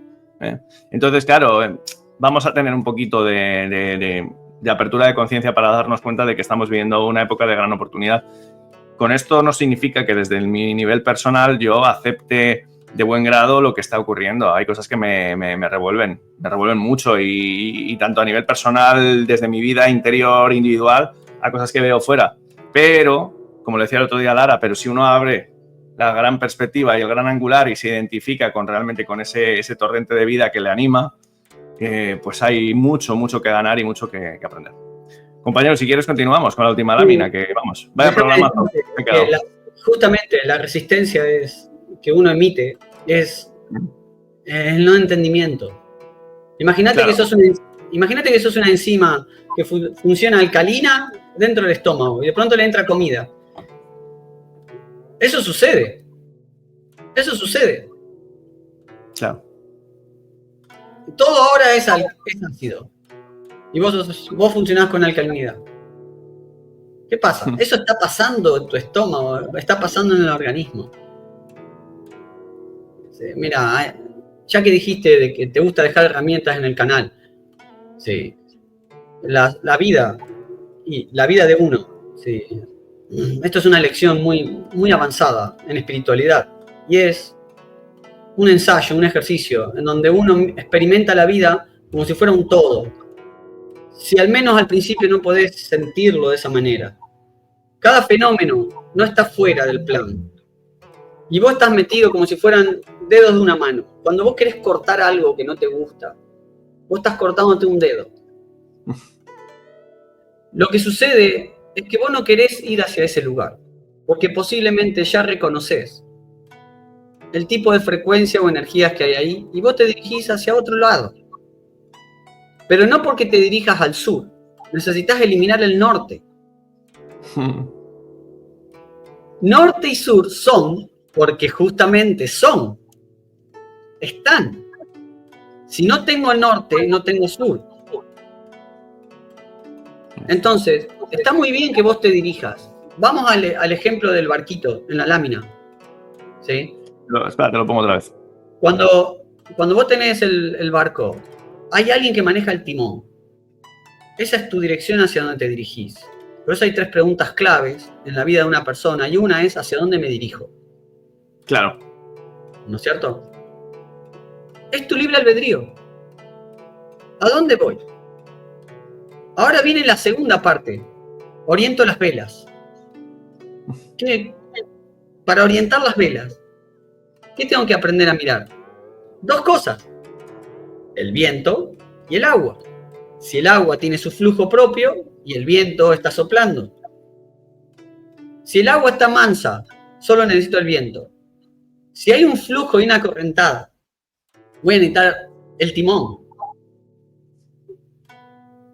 Entonces, claro, vamos a tener un poquito de apertura de conciencia para darnos cuenta de que estamos viviendo una época de gran oportunidad. Con esto no significa que desde mi nivel personal yo acepte de buen grado lo que está ocurriendo. Hay cosas que me revuelven mucho, y tanto a nivel personal, desde mi vida interior, individual, a cosas que veo fuera. Pero, como le decía el otro día a Lara, pero si uno abre la gran perspectiva y el gran angular y se identifica realmente con ese torrente de vida que le anima, pues hay mucho que ganar y mucho que aprender. Compañeros, si quieres continuamos con la última lámina, que vamos, vaya programazo. Justamente la resistencia que uno emite es el no entendimiento. Imagínate que sos una enzima que funciona alcalina dentro del estómago y de pronto le entra comida. Eso sucede. Claro. Todo ahora es ácido. y vos funcionás con alcalinidad. ¿Qué pasa? Eso está pasando en tu estómago, está pasando en el organismo. Sí, mira, ya que dijiste de que te gusta dejar herramientas en el canal, sí, la vida y la vida de uno, sí. Esto es una lección muy, muy avanzada en espiritualidad y es un ensayo, un ejercicio en donde uno experimenta la vida como si fuera un todo. Si al menos al principio no podés sentirlo de esa manera. Cada fenómeno no está fuera del plan. Y vos estás metido como si fueran dedos de una mano. Cuando vos querés cortar algo que no te gusta, vos estás cortándote un dedo. Lo que sucede es que vos no querés ir hacia ese lugar, porque posiblemente ya reconoces el tipo de frecuencia o energías que hay ahí y vos te dirigís hacia otro lado. Pero no porque te dirijas al sur, necesitas eliminar el norte. Norte y sur son porque justamente son, están. Si no tengo norte, no tengo sur. Entonces, está muy bien que vos te dirijas. Vamos al ejemplo del barquito en la lámina. ¿Sí? No, espera, te lo pongo otra vez. Cuando vos tenés el barco, hay alguien que maneja el timón. Esa es tu dirección hacia donde te dirigís. Por eso hay 3 preguntas claves en la vida de una persona y una es ¿hacia dónde me dirijo? Claro. ¿No es cierto? Es tu libre albedrío. ¿A dónde voy? Ahora viene la segunda parte. Oriento las velas. Para orientar las velas, ¿qué tengo que aprender a mirar? 2 cosas. El viento y el agua. Si el agua tiene su flujo propio y el viento está soplando. Si el agua está mansa, solo necesito el viento. Si hay un flujo y una correntada, voy a necesitar el timón.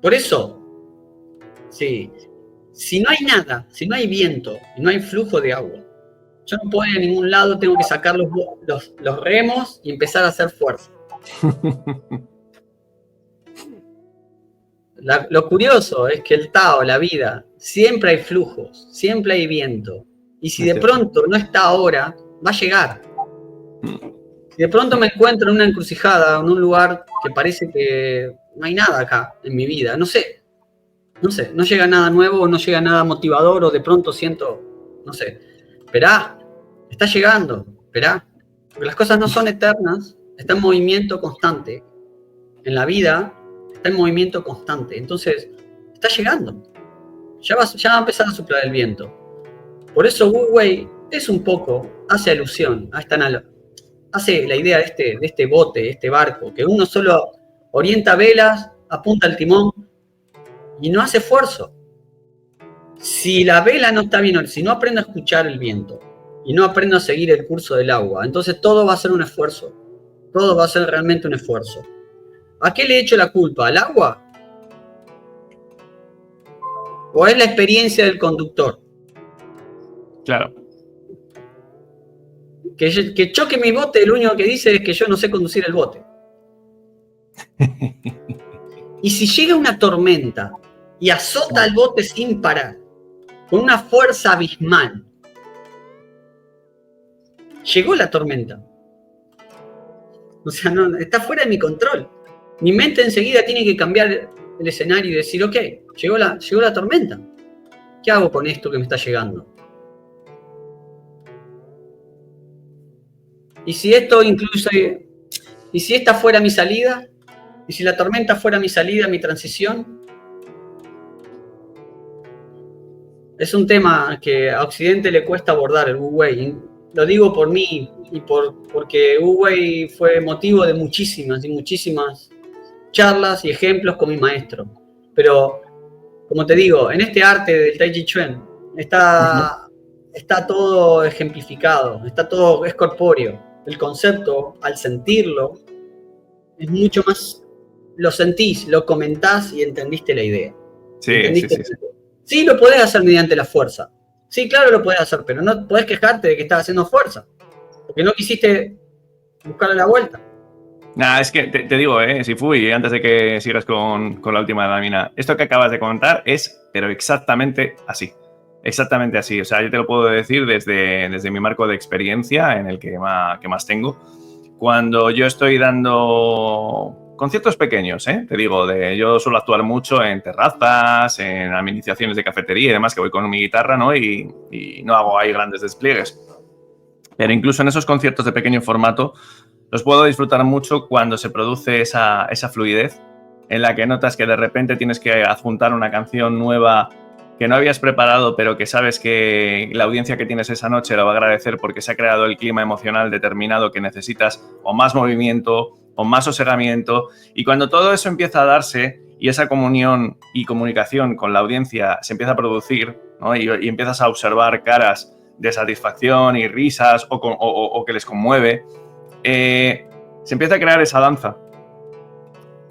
Por eso, sí, si no hay nada, si no hay viento y no hay flujo de agua, yo no puedo ir a ningún lado, tengo que sacar los remos y empezar a hacer fuerza. Lo curioso es que el Tao, la vida, siempre hay flujos, siempre hay viento. Y si de pronto no está ahora, va a llegar. Si de pronto me encuentro en una encrucijada, en un lugar que parece que no hay nada acá en mi vida, no sé, no llega nada nuevo, no llega nada motivador, o de pronto siento, no sé, esperá, está llegando, esperá. Porque las cosas no son eternas, está en movimiento constante. En la vida está en movimiento constante, entonces está llegando. Ya va a empezar a soplar el viento. Por eso Wu Wei es un poco, hace alusión a esta analogía. Hace la idea de este bote, este barco, que uno solo orienta velas, apunta el timón y no hace esfuerzo. Si la vela no está bien, si no aprendo a escuchar el viento y no aprendo a seguir el curso del agua, entonces todo va a ser un esfuerzo. Todo va a ser realmente un esfuerzo. ¿A qué le echo la culpa? ¿Al agua? ¿O es la experiencia del conductor? Claro. Que choque mi bote, lo único que dice es que yo no sé conducir el bote. Y si llega una tormenta y azota el bote sin parar, con una fuerza abismal, llegó la tormenta. O sea, no, está fuera de mi control. Mi mente enseguida tiene que cambiar el escenario y decir, ok, llegó la tormenta. ¿Qué hago con esto que me está llegando? Y si esto incluye, y si esta fuera mi salida, y si la tormenta fuera mi salida, mi transición, es un tema que a Occidente le cuesta abordar, el Wu Wei. Lo digo por mí y porque Wu Wei fue motivo de muchísimas y muchísimas charlas y ejemplos con mi maestro. Pero, como te digo, en este arte del Tai Chi Chuan está todo ejemplificado, es corpóreo. El concepto, al sentirlo, es mucho más, lo sentís, lo comentás y entendiste la idea. Sí. Sí, lo podés hacer mediante la fuerza. Sí, claro lo podés hacer, pero no podés quejarte de que estás haciendo fuerza, porque no quisiste buscarle la vuelta. Nada, es que te digo, si fui, antes de que sigas con la última lámina, esto que acabas de contar es, pero exactamente así. Exactamente así. O sea, yo te lo puedo decir desde mi marco de experiencia, en el que más tengo. Cuando yo estoy dando conciertos pequeños, te digo, yo suelo actuar mucho en terrazas, en administraciones de cafetería y demás, que voy con mi guitarra, ¿no? Y no hago ahí grandes despliegues. Pero incluso en esos conciertos de pequeño formato, los puedo disfrutar mucho cuando se produce esa fluidez en la que notas que de repente tienes que adjuntar una canción nueva que no habías preparado, pero que sabes que la audiencia que tienes esa noche lo va a agradecer porque se ha creado el clima emocional determinado que necesitas, o más movimiento, o más sosegamiento. Y cuando todo eso empieza a darse y esa comunión y comunicación con la audiencia se empieza a producir, ¿no? y empiezas a observar caras de satisfacción y risas o que les conmueve, se empieza a crear esa danza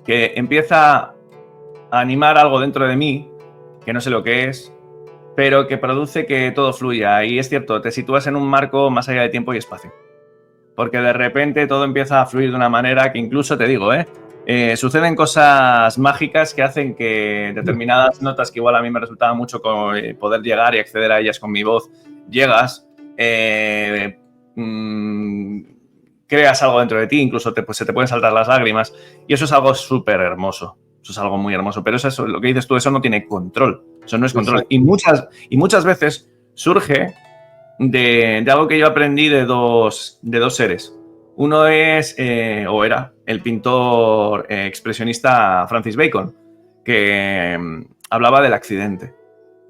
que empieza a animar algo dentro de mí, que no sé lo que es, pero que produce que todo fluya. Y es cierto, te sitúas en un marco más allá de tiempo y espacio. Porque de repente todo empieza a fluir de una manera que incluso, te digo, suceden cosas mágicas que hacen que determinadas notas que igual a mí me resultaba mucho poder llegar y acceder a ellas con mi voz, llegas, creas algo dentro de ti, incluso se te pueden saltar las lágrimas, y eso es algo súper hermoso, eso es algo muy hermoso, pero eso, lo que dices tú, eso no tiene control, eso no es control, y muchas veces surge de algo que yo aprendí de dos seres. Uno es, o era, el pintor expresionista Francis Bacon, que hablaba del accidente.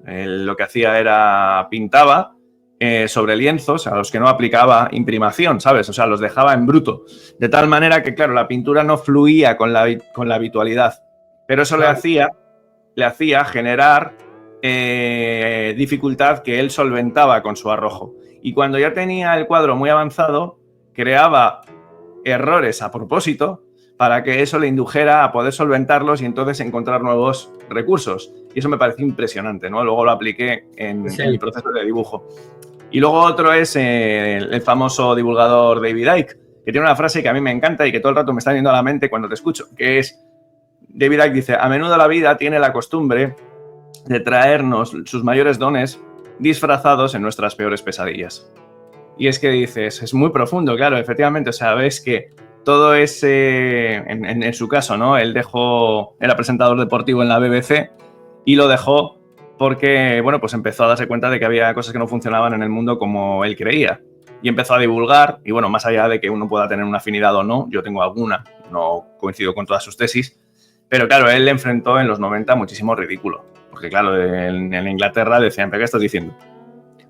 Él lo que hacía era pintaba sobre lienzos a los que no aplicaba imprimación, ¿sabes? O sea, los dejaba en bruto. De tal manera que, claro, la pintura no fluía con la habitualidad. Pero eso le hacía generar dificultad que él solventaba con su arrojo. Y cuando ya tenía el cuadro muy avanzado, creaba errores a propósito para que eso le indujera a poder solventarlos y entonces encontrar nuevos recursos. Y eso me pareció impresionante, ¿no? Luego lo apliqué en mi proceso de dibujo. Y luego otro es el famoso divulgador David Icke, que tiene una frase que a mí me encanta y que todo el rato me está viniendo a la mente cuando te escucho, que es, David Icke dice, a menudo la vida tiene la costumbre de traernos sus mayores dones disfrazados en nuestras peores pesadillas. Y es que dices, es muy profundo, claro, efectivamente, o sea, ves que todo ese, en su caso, ¿no? Él era presentador deportivo en la BBC y lo dejó porque, bueno, pues empezó a darse cuenta de que había cosas que no funcionaban en el mundo como él creía. Y empezó a divulgar, y bueno, más allá de que uno pueda tener una afinidad o no, yo tengo alguna, no coincido con todas sus tesis, pero claro, él le enfrentó en los 90 muchísimo ridículo. Porque claro, en Inglaterra decían, ¿pero qué estás diciendo?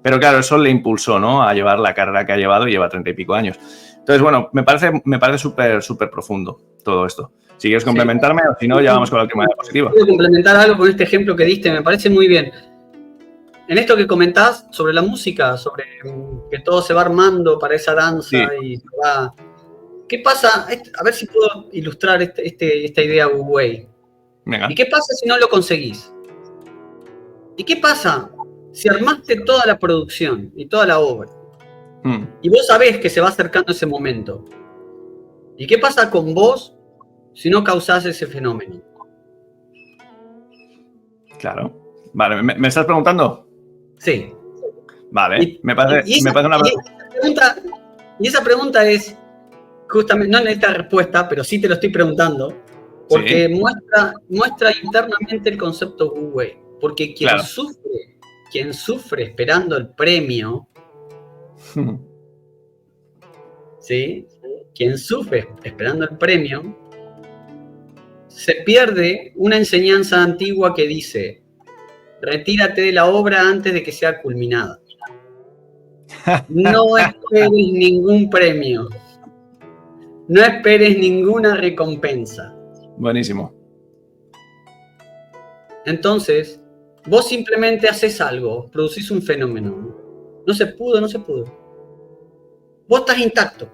Pero claro, eso le impulsó, ¿no?, a llevar la carrera que ha llevado y lleva 30 y pico años. Entonces, bueno, me parece súper profundo todo esto. Si quieres complementarme, o si no, ya vamos con la última diapositiva. Quiero complementar algo con este ejemplo que diste, me parece muy bien. En esto que comentás sobre la música, sobre que todo se va armando para esa danza, sí, y se va... ¿Qué pasa? A ver si puedo ilustrar esta idea Wu Wei. ¿Y qué pasa si no lo conseguís? ¿Y qué pasa si armaste toda la producción y toda la obra? Y vos sabés que se va acercando ese momento. ¿Y qué pasa con vos si no causás ese fenómeno? Claro. Vale, ¿me estás preguntando? Sí. Me parece una pregunta. Y esa pregunta es, justamente, no necesita respuesta, pero sí te lo estoy preguntando, porque sí, muestra internamente el concepto Wu Wei. Porque quien sufre esperando el premio, ¿sí? Quien sufre esperando el premio, se pierde una enseñanza antigua que dice, retírate de la obra antes de que sea culminada. No esperes ningún premio. No esperes ninguna recompensa. Buenísimo. Entonces, vos simplemente haces algo, producís un fenómeno. No se pudo. Vos estás intacto.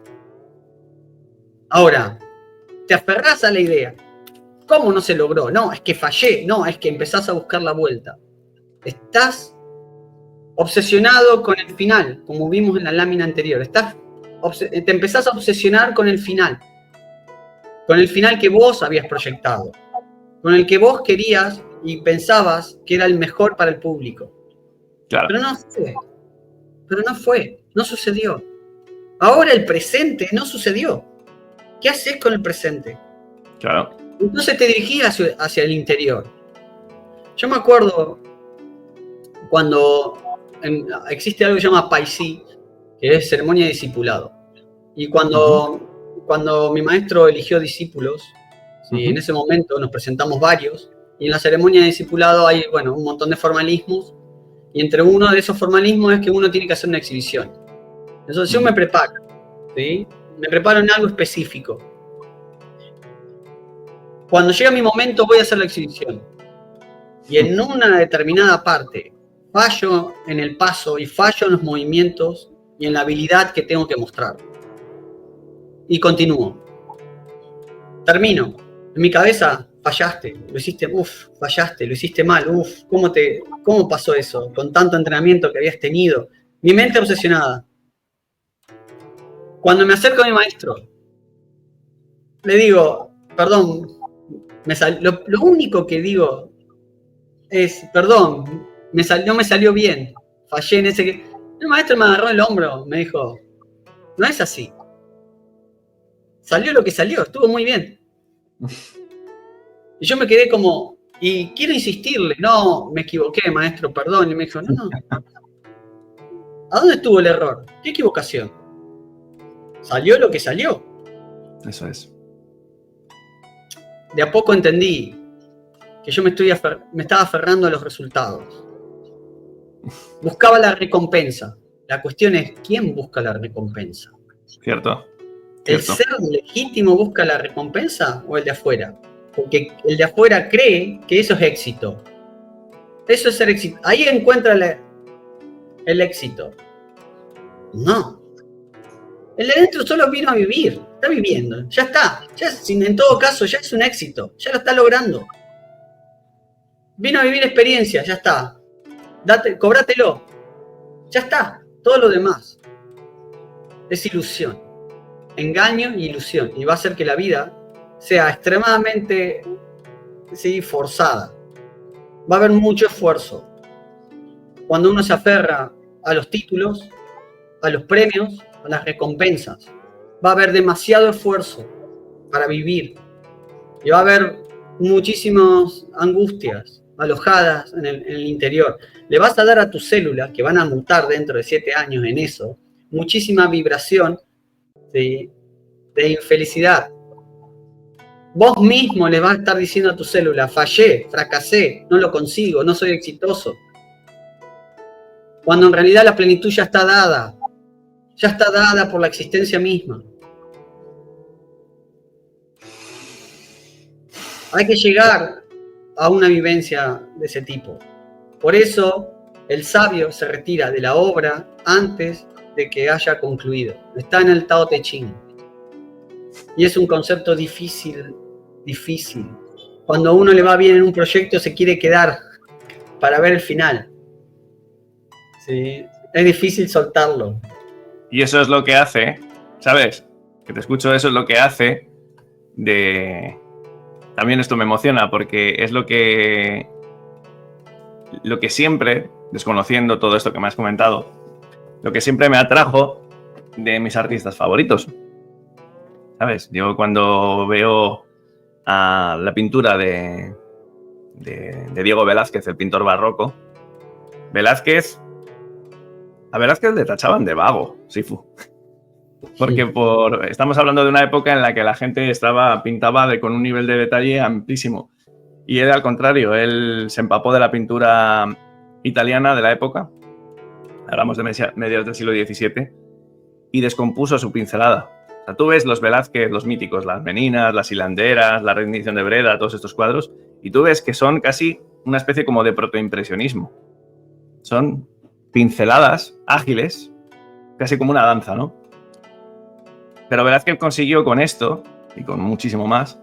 Ahora, te aferrás a la idea. ¿Cómo no se logró? No, es que fallé. No, es que empezás a buscar la vuelta. Estás obsesionado con el final, como vimos en la lámina anterior. Te empezás a obsesionar con el final. con el final que vos habías proyectado, con el que vos querías y pensabas que era el mejor para el público. Claro. Pero no fue, no sucedió. Ahora el presente no sucedió. ¿Qué haces con el presente? Claro. Entonces te dirigías hacia el interior. Yo me acuerdo cuando existe algo que se llama Paisí, que es ceremonia de discipulado. Y cuando mi maestro eligió discípulos, ¿sí? En ese momento nos presentamos varios, y en la ceremonia de discipulado hay, bueno, un montón de formalismos, y entre uno de esos formalismos es que uno tiene que hacer una exhibición. Entonces yo me preparo, ¿sí? Me preparo en algo específico. Cuando llega mi momento voy a hacer la exhibición. Y en una determinada parte fallo en el paso y fallo en los movimientos y en la habilidad que tengo que mostrar. Y continúo. Termino. En mi cabeza, fallaste, lo hiciste, fallaste, lo hiciste mal, ¿cómo pasó eso? Con tanto entrenamiento que habías tenido. Mi mente obsesionada. Cuando me acerco a mi maestro, le digo, perdón, lo único que digo es, perdón, no me salió bien, fallé en ese que... El maestro me agarró el hombro, me dijo, no es así. Salió lo que salió, estuvo muy bien. Y yo me quedé como, y quiero insistirle, no, me equivoqué, maestro, perdón. Y me dijo, no. ¿A dónde estuvo el error? ¿Qué equivocación? Salió lo que salió. Eso es. De a poco entendí que yo me estaba aferrando a los resultados. Buscaba la recompensa. La cuestión es, ¿quién busca la recompensa? Cierto. ¿El ser legítimo busca la recompensa o el de afuera? Porque el de afuera cree que eso es éxito. Eso es ser éxito. Ahí encuentra el éxito. No. El de adentro solo vino a vivir. Está viviendo. Ya está. En todo caso, ya es un éxito. Ya lo está logrando. Vino a vivir experiencia. Ya está. Cóbratelo. Ya está. Todo lo demás es ilusión. Engaño y ilusión. Y va a hacer que la vida sea extremadamente forzada. Va a haber mucho esfuerzo. Cuando uno se aferra a los títulos, a los premios, a las recompensas, va a haber demasiado esfuerzo para vivir. Y va a haber muchísimas angustias alojadas en el interior. Le vas a dar a tus células, que van a mutar dentro de 7 años en eso, muchísima vibración de infelicidad. Vos mismo le vas a estar diciendo a tu célula, fallé, fracasé, no lo consigo, no soy exitoso. Cuando en realidad la plenitud ya está dada por la existencia misma. Hay que llegar a una vivencia de ese tipo. Por eso el sabio se retira de la obra antes de que haya concluido. Está en el Tao Te Ching. Y es un concepto difícil. Cuando a uno le va bien en un proyecto se quiere quedar para ver el final. ¿Sí? Es difícil soltarlo. Y eso es lo que hace, ¿sabes? Que te escucho, eso es lo que hace También esto me emociona porque es lo que siempre, desconociendo todo esto que me has comentado, lo que siempre me atrajo de mis artistas favoritos. ¿Sabes? Yo cuando veo a la pintura de Diego Velázquez, el pintor barroco, a Velázquez le tachaban de vago, Sifu. Porque estamos hablando de una época en la que la gente pintaba con un nivel de detalle amplísimo. Y él, al contrario, él se empapó de la pintura italiana de la época, hablamos de mediados del siglo XVII, y descompuso su pincelada. O sea, tú ves los Velázquez, los míticos, las Meninas, las Hilanderas, la rendición de Breda, todos estos cuadros, y tú ves que son casi una especie como de protoimpresionismo. Son pinceladas ágiles, casi como una danza, ¿no? Pero Velázquez consiguió con esto, y con muchísimo más,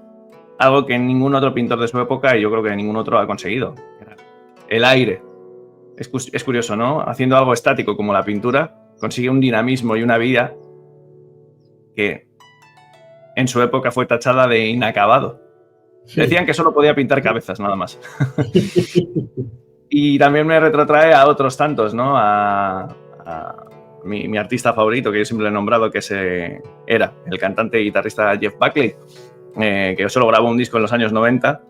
algo que ningún otro pintor de su época, y yo creo que ningún otro ha conseguido. El aire. Es curioso, ¿no? Haciendo algo estático como la pintura, consigue un dinamismo y una vida que en su época fue tachada de inacabado. Decían que solo podía pintar cabezas, nada más. Y también me retrotrae a otros tantos, ¿no? A mi artista favorito, que yo siempre le he nombrado, que era el cantante y guitarrista Jeff Buckley, que solo grabó un disco en los años 90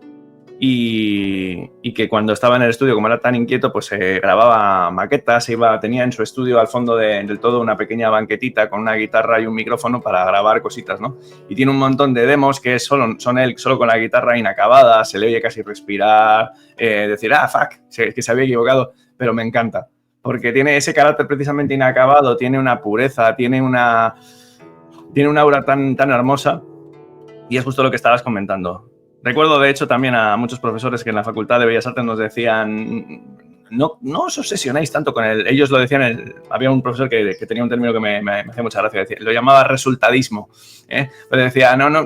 y que cuando estaba en el estudio, como era tan inquieto, pues grababa maquetas, tenía en su estudio al fondo del todo una pequeña banquetita con una guitarra y un micrófono para grabar cositas, ¿no? Y tiene un montón de demos que son él solo con la guitarra inacabada, se le oye casi respirar, decir, fuck, que se había equivocado, pero me encanta, porque tiene ese carácter precisamente inacabado, tiene una pureza, tiene una aura tan hermosa, y es justo lo que estabas comentando. Recuerdo, de hecho, también a muchos profesores que en la Facultad de Bellas Artes nos decían, no os obsesionéis tanto con él. Ellos lo decían, había un profesor que tenía un término que me hacía mucha gracia, lo llamaba resultadismo. Pues decía, no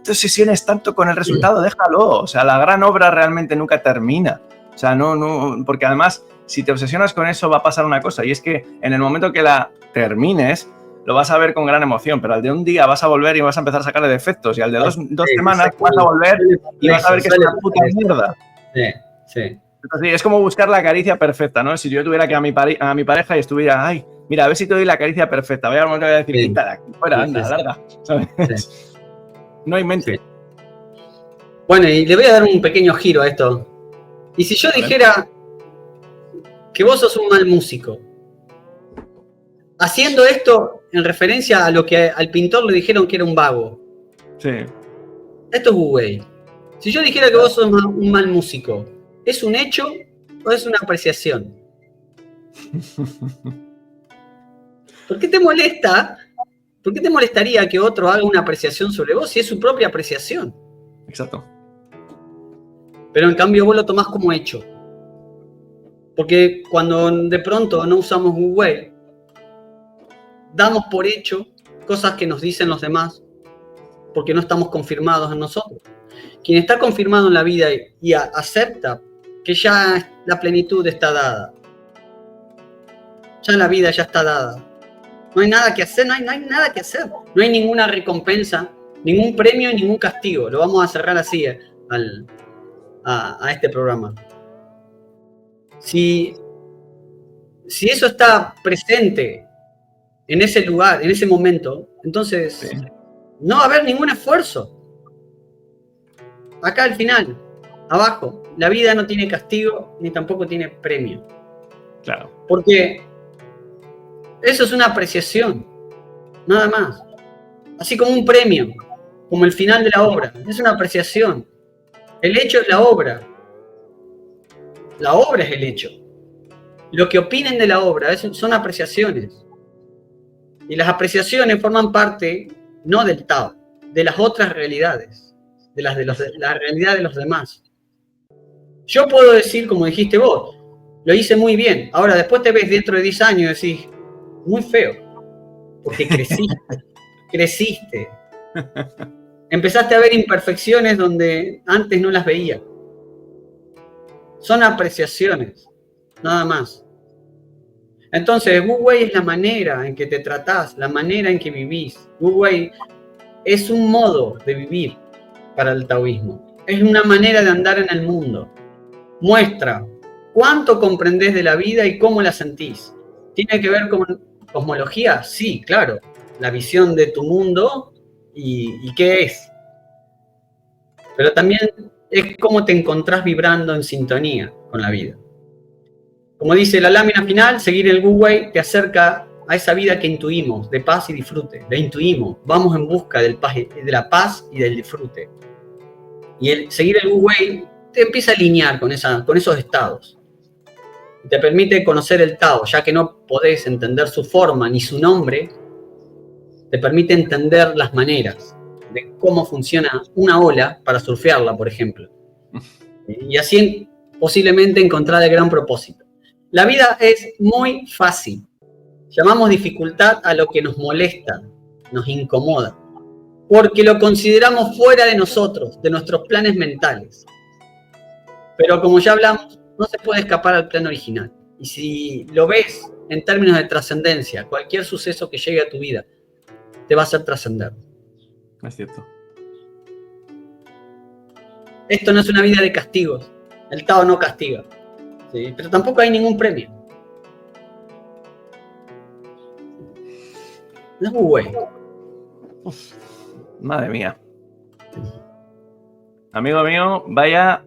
te obsesiones tanto con el resultado, déjalo. O sea, la gran obra realmente nunca termina. O sea, no, porque además, si te obsesionas con eso, va a pasar una cosa, y es que en el momento que la termines, lo vas a ver con gran emoción, pero al de un día vas a volver y vas a empezar a sacarle defectos, y al de dos semanas vas a volver y vas a ver que es una puta mierda. Sí. Entonces, es como buscar la caricia perfecta, ¿no? Si yo tuviera que a mi pareja y estuviera, ay, mira, a ver si te doy la caricia perfecta, voy a decir, quítala, fuera, anda, larga, ¿sabes? Sí. No hay mente. Sí. Bueno, y le voy a dar un pequeño giro a esto. Y si yo dijera que vos sos un mal músico, haciendo esto en referencia a lo que al pintor le dijeron que era un vago. Sí. Esto es Wu Wei. Si yo dijera que vos sos un mal músico, ¿es un hecho o es una apreciación? ¿Por qué te molesta? ¿Por qué te molestaría que otro haga una apreciación sobre vos si es su propia apreciación? Exacto. Pero en cambio vos lo tomás como hecho. Porque cuando de pronto no usamos Wu Wei, damos por hecho cosas que nos dicen los demás porque no estamos confirmados en nosotros. Quien está confirmado en la vida y acepta que ya la plenitud está dada, ya la vida ya está dada, no hay nada que hacer, no hay nada que hacer, no hay ninguna recompensa, ningún premio y ningún castigo. Lo vamos a cerrar así a este programa. Si eso está presente en ese lugar, en ese momento, entonces sí, no va a haber ningún esfuerzo. Acá al final, abajo, la vida no tiene castigo ni tampoco tiene premio. Claro. Porque eso es una apreciación, nada más. Así como un premio, como el final de la obra, es una apreciación. El hecho es la obra. La obra es el hecho. Lo que opinen de la obra son apreciaciones. Y las apreciaciones forman parte, no del Tao, de las otras realidades, de la realidad de los demás. Yo puedo decir, como dijiste vos, lo hice muy bien. Ahora, después te ves dentro de 10 años y decís, muy feo, porque creciste. Empezaste a ver imperfecciones donde antes no las veía. Son apreciaciones, nada más. Entonces, Wu Wei es la manera en que te tratás, la manera en que vivís. Wu Wei es un modo de vivir para el taoísmo. Es una manera de andar en el mundo. Muestra cuánto comprendés de la vida y cómo la sentís. ¿Tiene que ver con cosmología? Sí, claro. La visión de tu mundo y qué es. Pero también es cómo te encontrás vibrando en sintonía con la vida. Como dice la lámina final, seguir el Wu Wei te acerca a esa vida que intuimos, de paz y disfrute. La intuimos, vamos en busca de la paz y del disfrute. Y seguir el Wu Wei te empieza a alinear con esos estados. Te permite conocer el Tao, ya que no podés entender su forma ni su nombre, te permite entender las maneras de cómo funciona una ola para surfearla, por ejemplo. Y así posiblemente encontrar el gran propósito. La vida es muy fácil. Llamamos dificultad a lo que nos molesta, nos incomoda, porque lo consideramos fuera de nosotros, de nuestros planes mentales. Pero como ya hablamos, no se puede escapar al plan original. Y si lo ves en términos de trascendencia, cualquier suceso que llegue a tu vida te va a hacer trascender. Es cierto. Esto no es una vida de castigos. El Tao no castiga. ¿Sí? Pero tampoco hay ningún premio. No es muy bueno. Madre mía. Amigo mío, vaya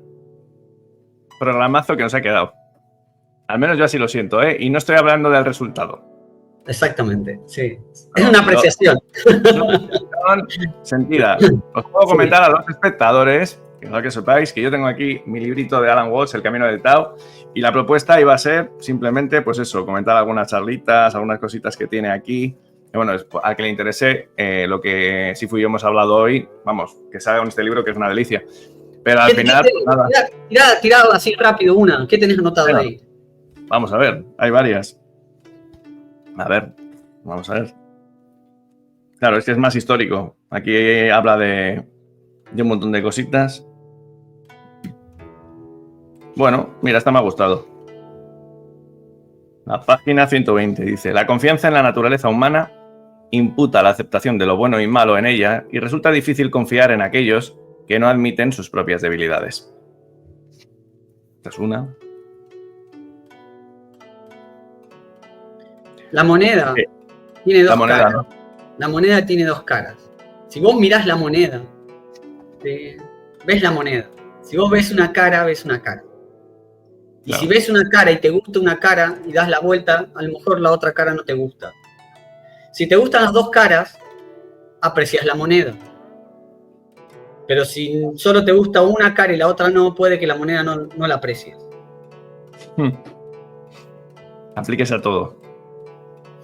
programazo que nos ha quedado. Al menos yo así lo siento, ¿eh? Y no estoy hablando del resultado. Exactamente, sí. Es una apreciación. Es una apreciación sentida. Os puedo comentar a los espectadores, que sepáis que yo tengo aquí mi librito de Alan Watts, El Camino del Tao, y la propuesta iba a ser simplemente, pues eso, comentar algunas charlitas, algunas cositas que tiene aquí. Y bueno, al que le interese lo que Sifu y yo hemos hablado hoy, vamos, que salga con este libro que es una delicia. Pero al final, pues nada. Tirá así rápido una. ¿Qué tenés anotado ahí? Vamos a ver, hay varias. A ver, vamos a ver. Claro, este es más histórico. Aquí habla de un montón de cositas. Bueno, mira, esta me ha gustado. La página 120 dice: la confianza en la naturaleza humana imputa la aceptación de lo bueno y malo en ella y resulta difícil confiar en aquellos que no admiten sus propias debilidades. Esta es una. La moneda tiene dos caras. ¿No? La moneda tiene dos caras. Si vos mirás la moneda, ves la moneda. Si vos ves una cara, ves una cara. Y claro, si ves una cara y te gusta una cara y das la vuelta, a lo mejor la otra cara no te gusta. Si te gustan las dos caras, aprecias la moneda. Pero si solo te gusta una cara y la otra no, puede que la moneda no la aprecies. Aplíquese a todo.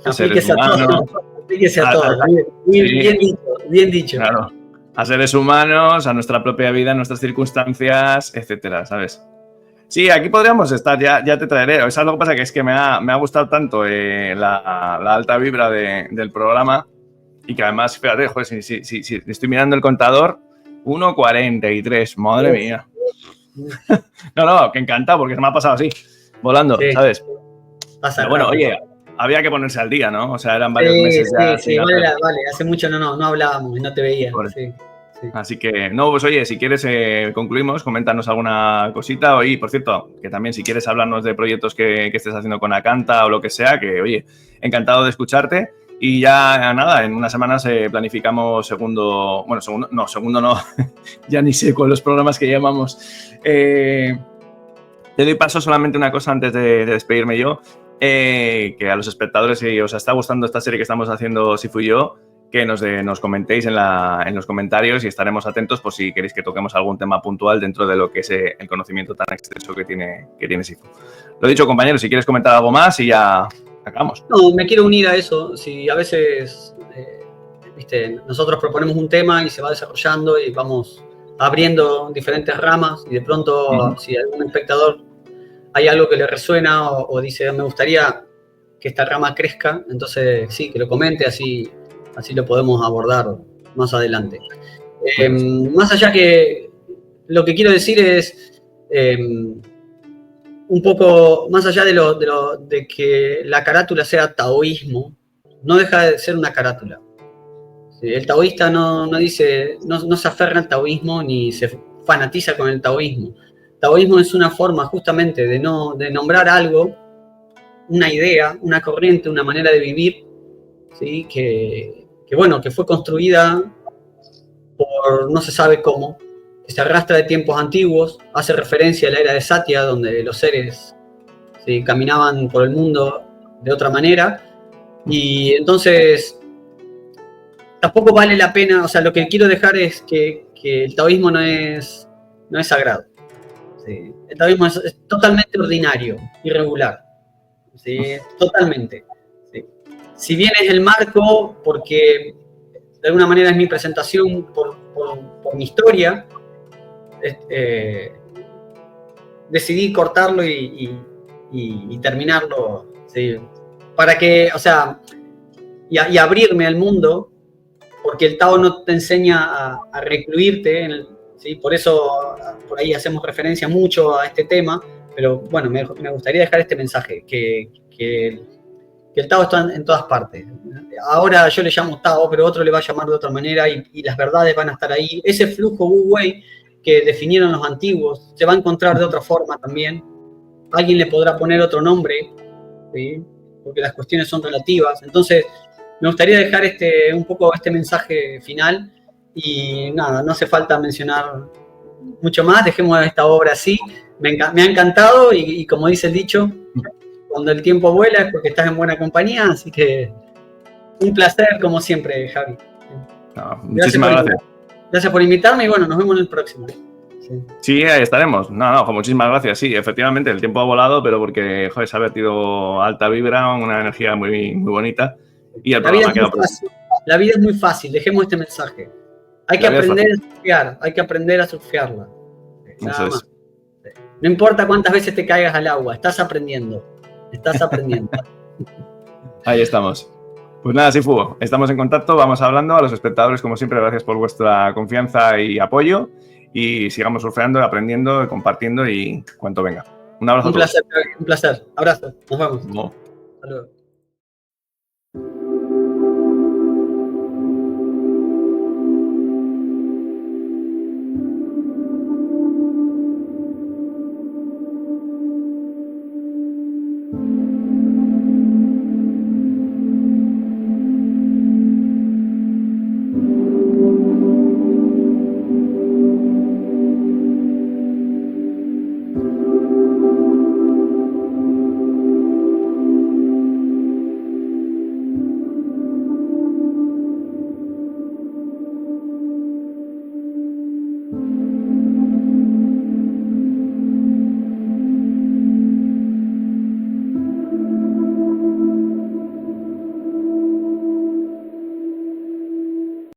Aplíquese a todo. Aplíquese a todo. Bien dicho. Claro. A seres humanos, a nuestra propia vida, a nuestras circunstancias, etcétera, ¿sabes? Sí, aquí podríamos estar, ya te traeré. ¿Sabes lo que pasa? Que es que me ha gustado tanto la alta vibra del programa y que además, fíjate, joder, si estoy mirando el contador, 1:43, madre mía. No, que encantado porque se me ha pasado así, volando, sí, ¿sabes? Pero bueno, oye, había que ponerse al día, ¿no? O sea, eran varios meses ya. Sí, vale, hace mucho no hablábamos y no te veía. Sí. Así que, no, pues oye, si quieres concluimos, coméntanos alguna cosita. Oye, por cierto, que también si quieres hablarnos de proyectos que estés haciendo con Acanta o lo que sea, que oye, encantado de escucharte. Y ya nada, en unas semanas planificamos segundo no, ya ni sé con los programas que llamamos. Te doy paso solamente una cosa antes de despedirme yo, que a los espectadores, si os está gustando esta serie que estamos haciendo Sifu y yo, que nos comentéis en los comentarios y estaremos atentos por si queréis que toquemos algún tema puntual dentro de lo que es el conocimiento tan extenso que tiene Sifu. Lo dicho, compañeros, si quieres comentar algo más y ya acabamos. No, me quiero unir a eso. Si a veces nosotros proponemos un tema y se va desarrollando y vamos abriendo diferentes ramas y de pronto si algún espectador hay algo que le resuena o dice me gustaría que esta rama crezca, entonces sí, que lo comente, así lo podemos abordar más adelante. Más allá que lo que quiero decir es un poco más allá de que la carátula sea taoísmo, no deja de ser una carátula. El taoísta no se aferra al taoísmo ni se fanatiza con el taoísmo. Taoísmo es una forma justamente de nombrar algo, una idea, una corriente, una manera de vivir, ¿sí? que fue construida por no se sabe cómo, que se arrastra de tiempos antiguos, hace referencia a la era de Satya, donde los seres caminaban por el mundo de otra manera, y entonces tampoco vale la pena, o sea, lo que quiero dejar es que el taoísmo no es sagrado. ¿Sí? El taoísmo es totalmente ordinario, irregular, ¿sí? Totalmente. ¿Sí? Si bien es el marco, porque de alguna manera es mi presentación por mi historia, decidí cortarlo y terminarlo, ¿sí? Para que, o sea, y abrirme al mundo, porque el Tao no te enseña a recluirte, ¿sí? Por eso por ahí hacemos referencia mucho a este tema, pero bueno, me gustaría dejar este mensaje, que que el Tao está en todas partes. Ahora yo le llamo Tao, pero otro le va a llamar de otra manera y las verdades van a estar ahí. Ese flujo Wu Wei que definieron los antiguos se va a encontrar de otra forma también. Alguien le podrá poner otro nombre, ¿sí? Porque las cuestiones son relativas. Entonces, me gustaría dejar un poco este mensaje final y nada, no hace falta mencionar mucho más, dejemos esta obra así. Me ha encantado y como dice el dicho, cuando el tiempo vuela es porque estás en buena compañía, así que un placer como siempre, Javi. No, muchísimas gracias. Gracias por invitarme y bueno, nos vemos en el próximo. Sí, ahí estaremos. No, muchísimas gracias. Sí, efectivamente, el tiempo ha volado, pero porque, joder, se ha vertido alta vibra, una energía muy, muy bonita y el programa ha quedado fácil. La vida es muy fácil, dejemos este mensaje. Hay que aprender a surfear, hay que aprender a surfearla. Eso es. No importa cuántas veces te caigas al agua, estás aprendiendo. Ahí estamos. Pues nada, Sifu, estamos en contacto, vamos hablando. A los espectadores, como siempre, gracias por vuestra confianza y apoyo. Y sigamos surfeando, aprendiendo, compartiendo y cuanto venga. Un abrazo a todos. Un placer. Abrazo. Nos vemos. No. Hasta luego.